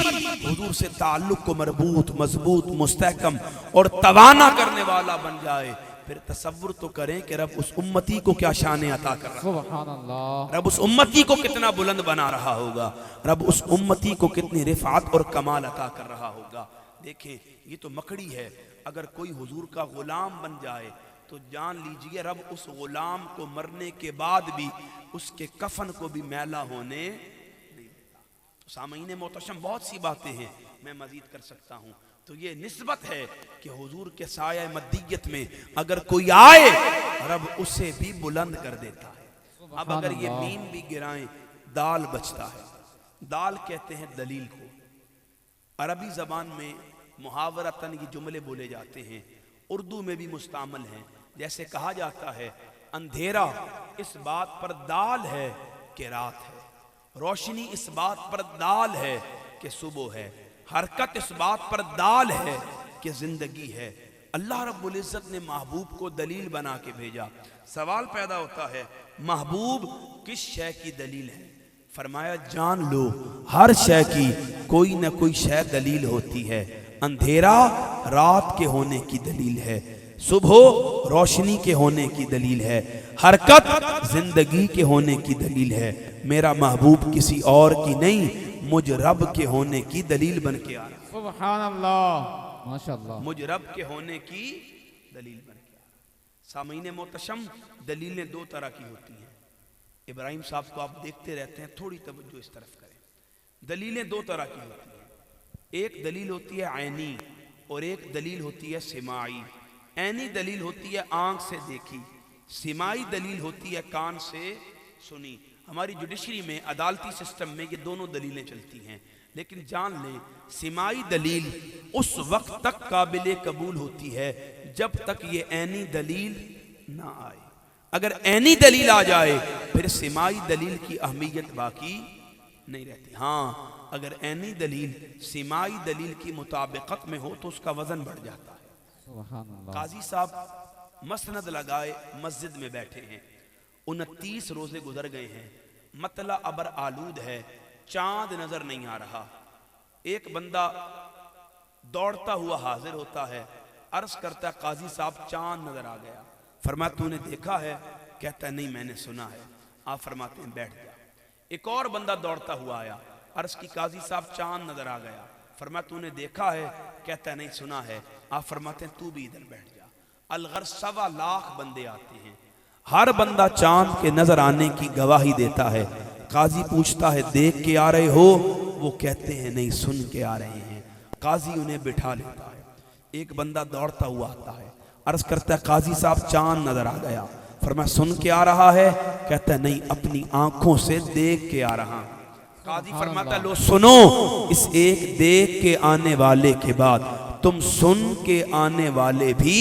हुजूर से ताल्लुक को मरबूत, मजबूत, मुस्तहकम और तवाना करने वाला बन जाए, फिर तसव्वुर तो करें कि रब उस उम्मती को क्या शान अता कर रहा है, सुभान अल्लाह। रब उस उम्मती को कितना बुलंद बना रहा होगा, रब उस उम्मती को कितनी रिफात और कमाल अता कर रहा होगा। देखें, ये तो मकड़ी है, अगर कोई हुजूर का गुलाम बन जाए तो जान लीजिए रब उस गुलाम को मरने के बाद भी उसके कफन को भी मैला होने नहीं देता। तो सामईन मोहतरम, बहुत सी बातें हैं, मैं मजीद कर सकता हूँ। तो ये निस्बत है कि हुजूर के साया मदीयत में अगर कोई आए, रब उसे भी बुलंद कर देता है। अब अगर ये मीम भी गिराएं, दाल बचता है। दाल कहते हैं दलील को। अरबी जबान में मुहावरतन ये जुमले बोले जाते हैं, उर्दू में भी मुस्तामल हैं। जैसे कहा जाता है, अंधेरा इस बात पर दाल है कि रात है, रोशनी इस बात पर दाल है कि सुबह है, हरकत इस बात पर दाल है कि जिंदगी है। अल्लाह रब्बुल इज्जत ने महबूब को दलील बना के भेजा। सवाल पैदा होता है, महबूब किस शय की दलील है? फरमाया, जान लो हर शय की कोई न कोई शय दलील होती है। अंधेरा रात के होने की दलील है, सुबह रोशनी के होने की दलील है, हरकत जिंदगी के होने की दलील है। मेरा महबूब किसी और की नहीं, मुझ रब के होने की दलील बन के आ रहा। सुभान अल्लाह, माशाअल्लाह। मुझ रब के होने की दलील बन के आ रहा। सामईन मोहतरम, दलीलें दो तरह की होती हैं। इब्राहिम साहब को आप देखते रहते हैं, थोड़ी तवज्जो इस तरफ करें। दलीलें दो तरह की होती हैं, एक दलील होती है ऐनी और एक दलील होती है सिमाई। ऐनी दलील होती है आंख से देखी, सिमाई दलील होती है कान से सुनी। हमारी जुडिशरी में, अदालती सिस्टम में ये दोनों दलीलें चलती हैं। लेकिन जान लें, सिमाई दलील उस वक्त तक काबिल कबूल होती है जब तक ये ऐनी दलील ना आए। अगर ऐनी दलील आ जाए फिर सिमाई दलील की अहमियत बाकी नहीं रहती। हाँ, अगर ऐनी दलील सिमाई दलील की मुताबिकत में हो तो उसका वजन बढ़ जाता है। काजी साहब मसनद लगाए मस्जिद में बैठे हैं, 29 रोजे गुजर गए हैं, मतला अबर आलूद है, चांद नजर नहीं आ रहा। एक बंदा दौड़ता हुआ हाजिर होता है, अर्ज करता है, काजी साहब चांद नजर आ गया। फरमाया, तूने देखा है? कहता है, नहीं मैंने सुना है। आप फरमाते हैं, बैठ जा। एक और बंदा दौड़ता हुआ आया, अर्ज की, काजी साहब चांद नजर आ गया। फरमाया, तूने देखा है? कहता है, नहीं सुना है। आप फरमाते हैं, तू भी इधर बैठ जा। अलगर 1.25 लाख बंदे आते हैं, हर बंदा चांद के नजर आने की गवाही देता है। काजी पूछता है, देख के आ रहे हो? वो कहते हैं, नहीं सुन के आ रहे हैं। काजी उन्हें बिठा लेता है। एक बंदा दौड़ता हुआ आता है, अर्ज करता है, काजी साहब चांद नजर आ गया। फरमाया, सुन के आ रहा है? कहता है, नहीं अपनी आंखों से देख के आ रहा। काजी फरमाता, लो सुनो, इस एक देख के आने वाले के बाद तुम सुन के आने वाले भी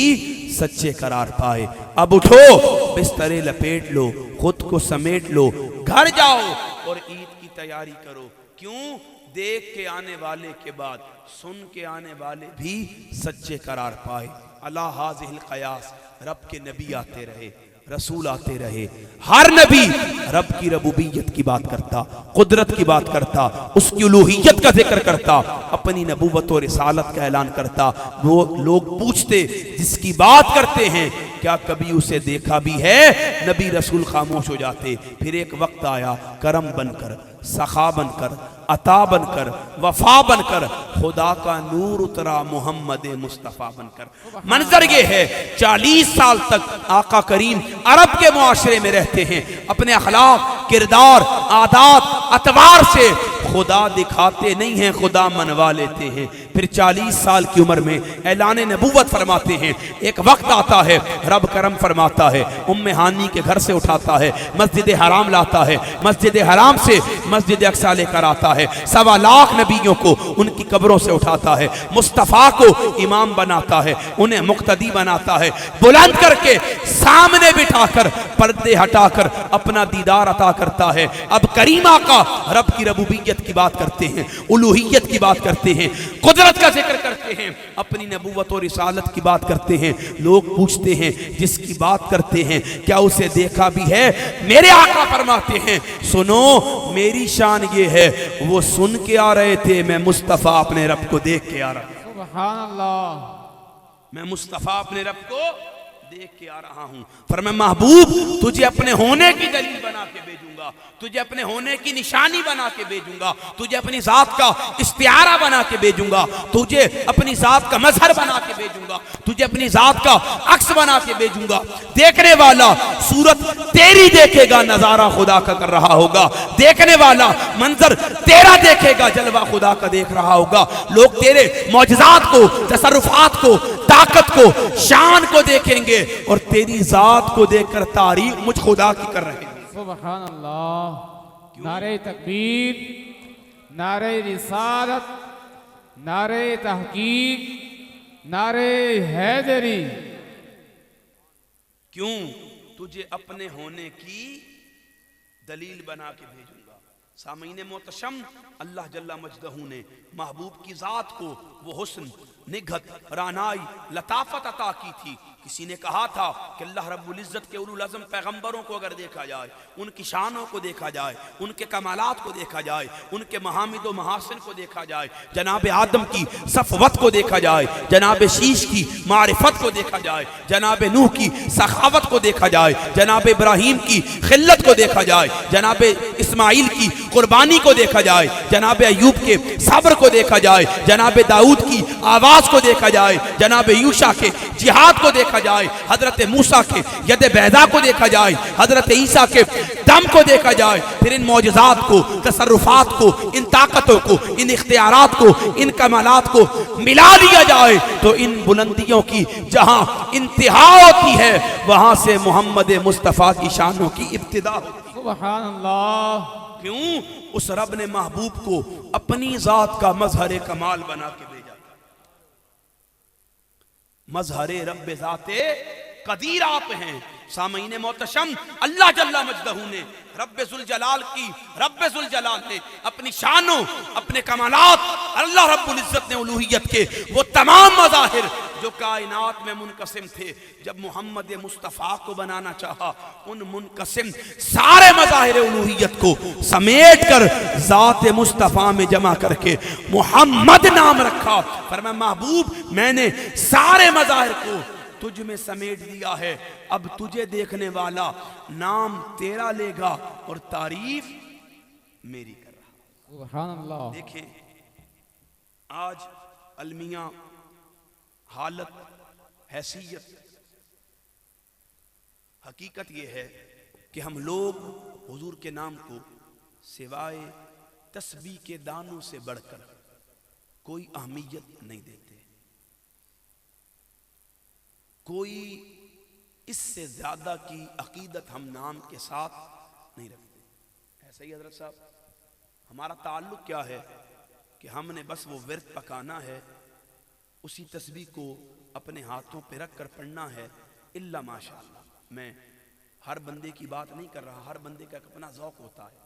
सच्चे करार पाए। अब उठो, बिस्तरे लपेट लो, खुद को समेट लो, घर जाओ और ईद की तैयारी करो। क्यों? देख के आने वाले के बाद सुन के आने वाले भी सच्चे करार पाए। अला हाज़िहिल क़यास, रब के नबी आते रहे, रसूल आते रहे। हर नबी रब की रबूबियत की बात करता, कुदरत की बात करता, उसकी उलूहियत का जिक्र करता, अपनी नबूवत और रिसालत का ऐलान करता। वो लोग पूछते जिसकी बात करते हैं क्या कभी उसे देखा भी है? नबी रसूल खामोश हो जाते। फिर एक वक्त आया करम बनकर, सखा बनकर, अता बनकर, वफा बनकर, खुदा का नूर उतरा मोहम्मद मुस्तफ़ा बनकर। मंजर ये है 40 साल तक आका करीम अरब के मुआशरे में रहते हैं, अपने अखलाक, किरदार, आदात, अतवार से खुदा दिखाते नहीं हैं, खुदा मनवा लेते हैं। फिर 40 साल की उम्र में ऐलान नबूवत फरमाते हैं। एक वक्त आता है रब करम फरमाता है, उम्मे हानी के घर से उठाता है, मस्जिद हराम लाता है, मस्जिद हराम से मस्जिद अक्सा लेकर आता है, 1.25 लाख नबियों को उनकी कब्रों से उठाता है, मुस्तफ़ा को इमाम बनाता है, उन्हें मुक्तदी बनाता है, बुलंद करके सामने बिठाकर पर्दे हटाकर अपना दीदार अता करता है। अब करीमा का रब की रबूबियत की बात करते हैं, उलूहियत की बात करते हैं, कुदरत का जिक्र करते हैं, अपनी नबूवत और रिसालत की बात करते हैं। लोग पूछते हैं जिसकी बात करते हैं क्या उसे देखा भी है? मेरे आका फरमाते हैं सुनो मेरी शान ये है, वो सुन के आ रहे थे, मैं मुस्तफ़ा अपने रब को देख के आ रहा हूं। सुभान अल्लाह। मैं मुस्तफ़ा अपने रब को देख के आ रहा हूं। फरमाया महबूब तुझे अपने होने की दलील बना के भेजूंगा, तुझे अपने होने की निशानी बना के भेजूंगा, तुझे अपनी जात का इस्तियारा बना के भेजूंगा, तुझे अपनी जात का मजहर बना के भेजूंगा, तुझे अपनी जात का अक्स बना के भेजूंगा। देखने वाला सूरत तेरी देखेगा, नजारा खुदा का कर रहा होगा। देखने वाला मंजर तेरा देखेगा, जलवा खुदा का देख रहा होगा। लोग तेरे मौजज़ात को, तसर्रुफात को, ताकत को, शान को देखेंगे और तेरी जात को देखकर तारीफ मुझ खुदा की कर रहे हैं। सुभान अल्लाह। नारे तकबीर, नारे रिसालत, नारे तहकीक, नारे हैदरी। क्यों? तुझे अपने होने की दलील बना के भेजूंगा। सामीन मोहतशम, अल्लाह जल्ला मजदहू ने महबूब की जात को वो हुस्न, निघत, रानाई, लताफत अता की थी। किसी ने कहा था कि अल्लाह रब्बुल इज़्ज़त के उलुल अज़म पैगंबरों को अगर देखा जाए, उनकी शानों को देखा जाए, उनके कमालात को देखा जाए, उनके महामिद व महासिन को देखा जाए, जनाब आदम की सफ़वत को देखा जाए, जनाब शीश की मारिफत को देखा जाए, जनाब नूह की सखावत को देखा जाए, जनाब इब्राहीम की खिल्लत को देखा जाए, जनाब इस्माइल की कुर्बानी को देखा जाए, जनाब अय्यूब के सब्र को देखा जाए, जनाब दाऊद की आवाज़ को देखा जाए, जनाब यूशा के जिहाद को देखा जाए, हजरत मूसा के यद बैदा को देखा जाए, हजरत ईसा के दम को देखा जाए, फिर इन मौजज़ात को, तसर्रुफात को, इन ताकतों को, इन इख्तियारात को, इन कमालात को मिला लिया जाए तो इन बुलंदियों की जहां इंतहा होती है वहां से मोहम्मद मुस्तफ़ा की शानों की इब्तिदा होती है। सुभान अल्लाह। क्यों? उस रब ने महबूब को अपनी जात का मजहर कमाल बना के भेजा। मजहरे रब्बे ज़ाते कदीर आप हैं। सामईने मोहतशम, अल्लाह जल्ला मजदहू ने रब्बे जुल जलाल ने अपनी शानों, अपने कमालात, अल्लाह रब्बुल इज़्ज़त ने उलूहियत के वो तमाम मज़ाहिर जो कायनात में मुनकसिम थे, जब मोहम्मद मुस्तफ़ा को बनाना चाहा, उन मुनकसिम सारे मज़ाहिर उलूहियत को समेट कर ज़ात मुस्तफ़ा में जमा करके मोहम्मद नाम रखा। फरमाया महबूब मैंने सारे मज़ाहिर को तुझ में समेट दिया है, अब तुझे देखने वाला नाम तेरा लेगा और तारीफ मेरी कर रहा। सुभान अल्लाह। देखें आज अलमिया हालत, हैसियत, हकीकत यह है कि हम लोग हुजूर के नाम को सिवाय तस्बीह के दानों से बढ़कर कोई अहमियत नहीं देते, कोई इससे ज्यादा की अकीदत हम नाम के साथ नहीं रखते। ऐसा ही हजरत साहब, हमारा ताल्लुक क्या है कि हमने बस वो विर्द पकाना है, उसी तस्बीह को अपने हाथों पे रख कर पढ़ना है। इल्ला माशाअल्लाह। मैं हर बंदे की बात नहीं कर रहा, हर बंदे का अपना ज़ौक़ होता है,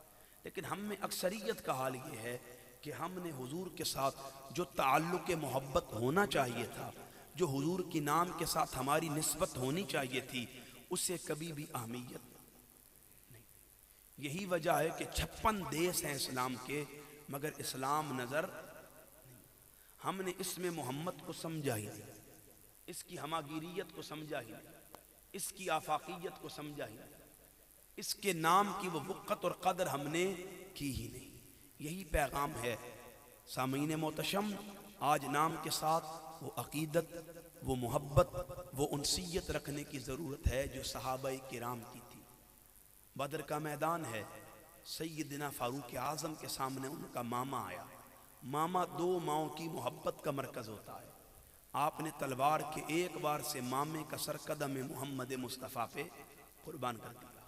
लेकिन हम में अक्सरियत का हाल ये है कि हमने हुजूर के साथ जो ताल्लुक़ मोहब्बत होना चाहिए था, जो हुजूर के नाम के साथ हमारी निस्बत होनी चाहिए थी, उसे कभी भी अहमियत नहीं। यही वजह है कि 56 देश हैं इस्लाम के, मगर इस्लाम नजर नहीं। हमने इसमें मोहम्मद को समझा ही नहीं, इसकी हमागिरियत को समझा ही नहीं, इसकी आफाकियत को समझा ही नहीं, इसके नाम की वो वक़्त और कदर हमने की ही नहीं। यही पैगाम है सामीन मोहतशम। आज नाम के साथ वो अकीदत, वो मोहब्बत, वो उनसियत रखने की ज़रूरत है जो सहाबाए किराम की थी। बदर का मैदान है, सैयदना फारूक आज़म के सामने उनका मामा आया। मामा दो माओं की मोहब्बत का मरकज़ होता है। आपने तलवार के एक बार से मामे का सर कदम मोहम्मद मुस्तफ़ा पे कुर्बान कर दिया।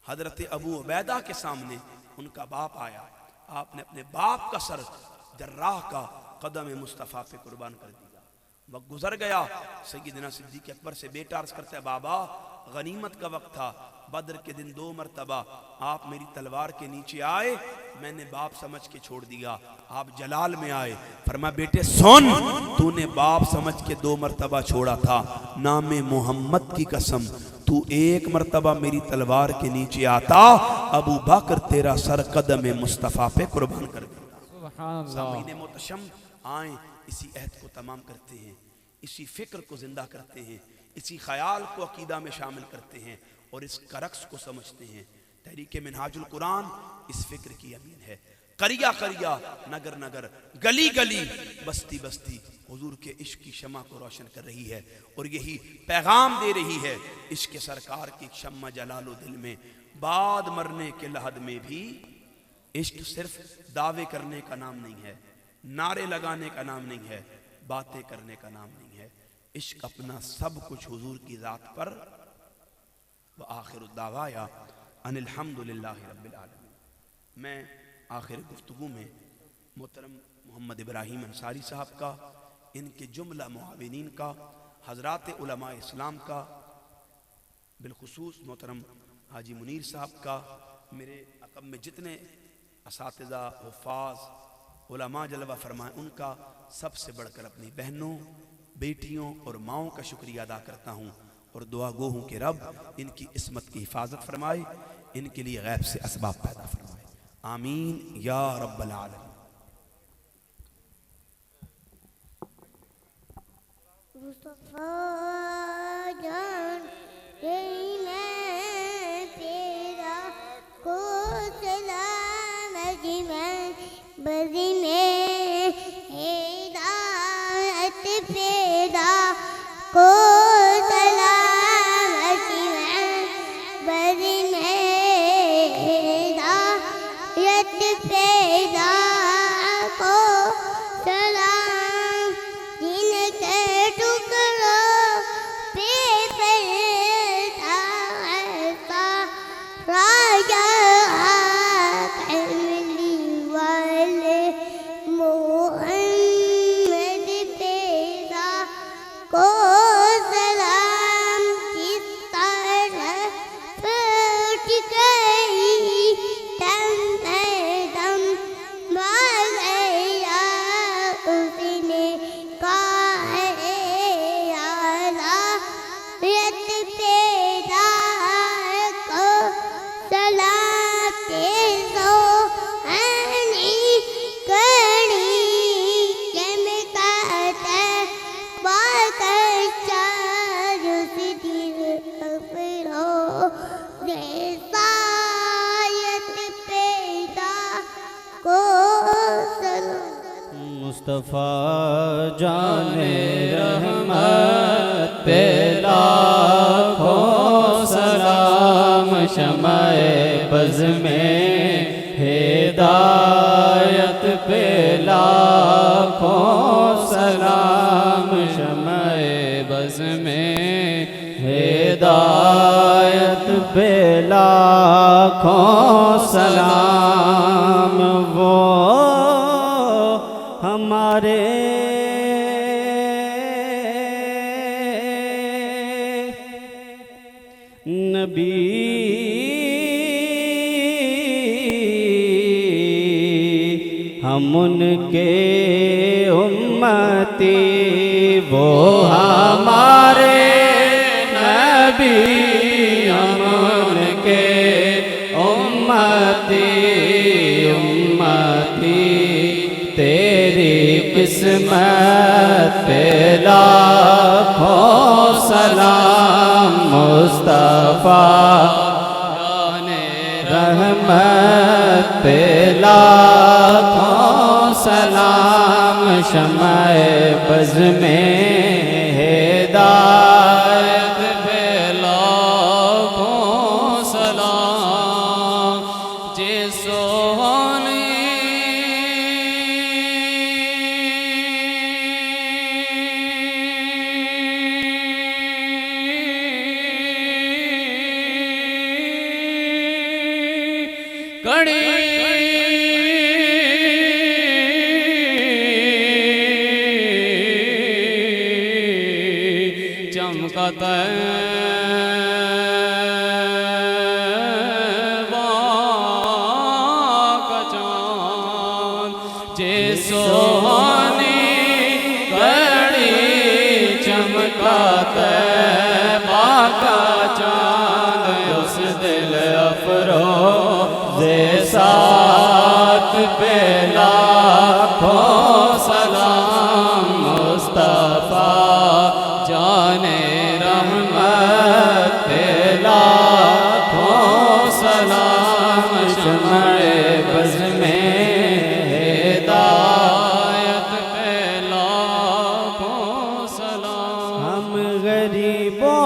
हजरत अबू उबैदा के सामने उनका बाप आया, आपने अपने बाप का सर जर्राह का कदम मुस्तफ़ा पे कुर्बान कर दिया। वक्त गुजर गया, सैयदना सिद्दीक़ अकबर से बेटा अर्ज करता है, बाबा गनीमत का वक्त था, बदर के दिन 2 मरतबा आप मेरी तलवार के नीचे आए, मैंने बाप समझ के छोड़ दिया, आप जलाल में आए। फरमा बेटे सुन, तूने बाप समझ के 2 मरतबा छोड़ा था, नामे मोहम्मद की कसम तू 1 मरतबा मेरी तलवार के नीचे आता, अबू बकर तेरा सर कदम मुस्तफ़ा पे कुर्बान कर देगा। सामीन मोहतशम, आए इसी अहद को तमाम करते हैं, इसी फिक्र को जिंदा करते हैं, इसी ख्याल को अकीदा में शामिल करते हैं और इस करक्स को समझते हैं। तहरीक मिनहाजुल कुरान इस फिक्र की अमीन है। करिया करिया, नगर नगर, गली गली, बस्ती बस्ती हुजूर के इश्क की शमा को रोशन कर रही है और यही पैगाम दे रही है, इश्क सरकार की शम्मा जलालो दिल में, बाद मरने के लहद में भी इश्क सिर्फ दावे करने का नाम नहीं है, नारे लगाने का नाम नहीं है, बातें करने का नाम नहीं है। इश्क अपना सब कुछ हुजूर की ज़ात पर। व आखिर दावाया अनिल हम्दुलिल्लाहि रब्बिल आलमीन। मैं आखिर गुफ्तगू में मोहतरम मोहम्मद इब्राहिम अंसारी साहब का, इनके जुमला मुआविनीन का, हज़रात उलमा इस्लाम का, बिलखुसूस मोहतरम हाजी मुनीर साहब का, मेरे अक़ब में जितने असातिज़ा हुफ़ाज़ उलमा जलवा फरमाए, उनका सबसे बढ़कर अपनी बहनों, बेटियों और माओं का शुक्रिया अदा करता हूँ और दुआ गो हूँ कि रब इनकी इस्मत की हिफाजत फरमाए, इनके लिए गैब से असबाब पैदा फरमाए। आमीन या रब्बल आलमीन। मुस्तफा जान तेरा को सलाम अजमल बज़ने हिदायत पैदा को सलाम अजमल बज़ने हिदायत पैदा को सलाम, जिनके टुकड़ों पे फैलता ऐसा राजा कमली वाले मोहम्मद तेरा को सलाम, जिस तरह फट गई दम दम मार गया उसने कहा यत पैदा को सलाम तेजो आनी कड़ी चमकाता बाकर चार सिदिर अफरो जैसायत पैदा को सलाम। मुस्तफ़ा जाने रहमत पे लाखों सलाम, शमाए बज़ में हिदायत पे लाखों सलाम, शमाए बज़ में हिदायत पे लाखों सलाम। वो हमारे नबी हम उनके उम्मती, वो हमारे नबी किस्मत पे लाखों सलाम मुस्तफा जाने रहमत पे लाखों सलाम शमाए बज़ में हिदायत पे लाखों सलाम जे सोहनी कड़ी चमकता का चाँद जे सोहानी कड़ी चमकता का चाँद उस दिल अफरो साथ पे लाखों सलाम मुस्तफा जाने रहमत पे लाखों सलाम शम्ए बज़ में हिदायत पे लाखों सलाम हम गरीबों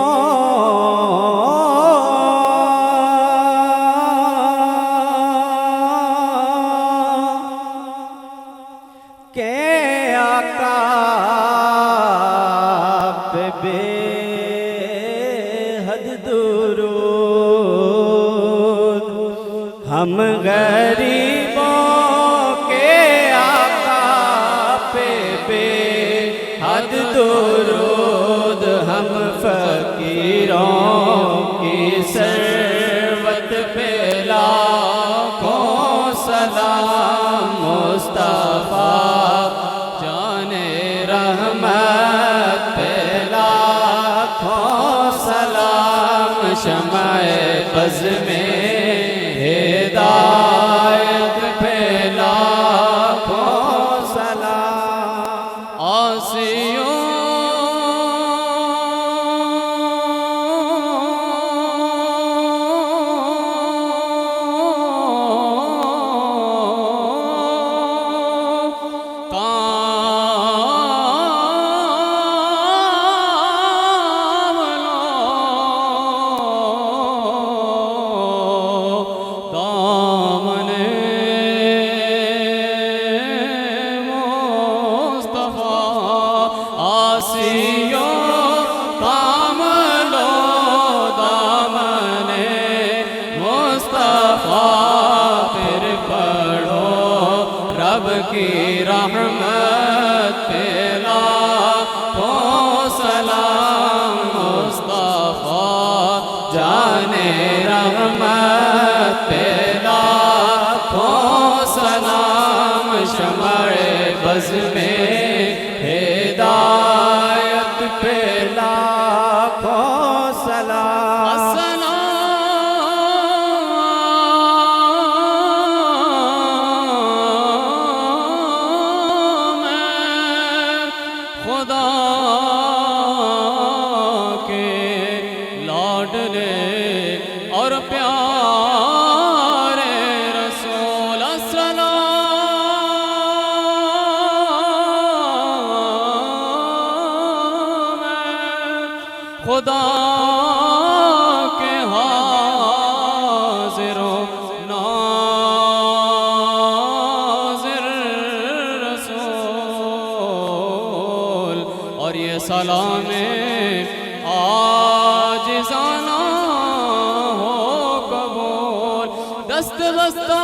के आका पे बेहद दुरूद हम गरीबों के आका पे बेहद दुरूद हम फकीरों की सरवत पे लाखों सलाम मुस्तफा जाने रहमत पे लाखों सलाम शमाए बज़ में हिदायत पे लाखों सलाम आसियों की रहमत पे लाखों सलाम मुस्तफा जाने रहमत पे लाखों सलाम शम्ए बज़ में हिदायत पे लाखों सलाम खुदा के लाडले और प्यारे रसूल सलाम खुदा के हाज़िरो नाज़िर रसूल और ये सलाम आजिज़ाना हो कबूल दस्त बस्ता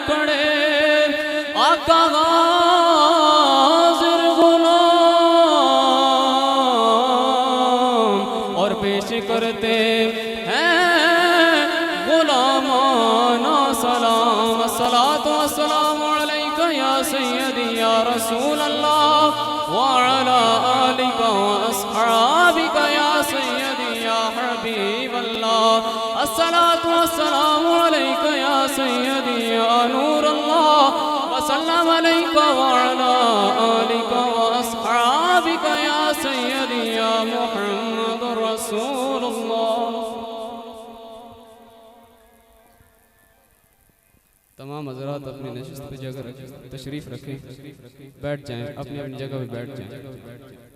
खड़े आका हाज़िर गुलाम और पेश करते हैं गुलामाना सलाम अस्सलातु वस्सलामु अलैका या सय्यदी या रसूल अल्लाह व अला आलिका व अस्हाबिका या सय्यदी या हबीब अल्लाह अस्सलातु वस्सलामु अलैका या सय्यदी या नूर अल्लाह वसल्लम अलैका व अला आलिका व अस्हाबिका या सय्यदी या मुहम्मदुर रसूलुल्लाह। तमाम हज़रात अपनी नशिस्त पे जगह रखें, तशरीफ़ रखें, बैठ जाएं, अपनी अपनी जगह पे बैठ जाएं।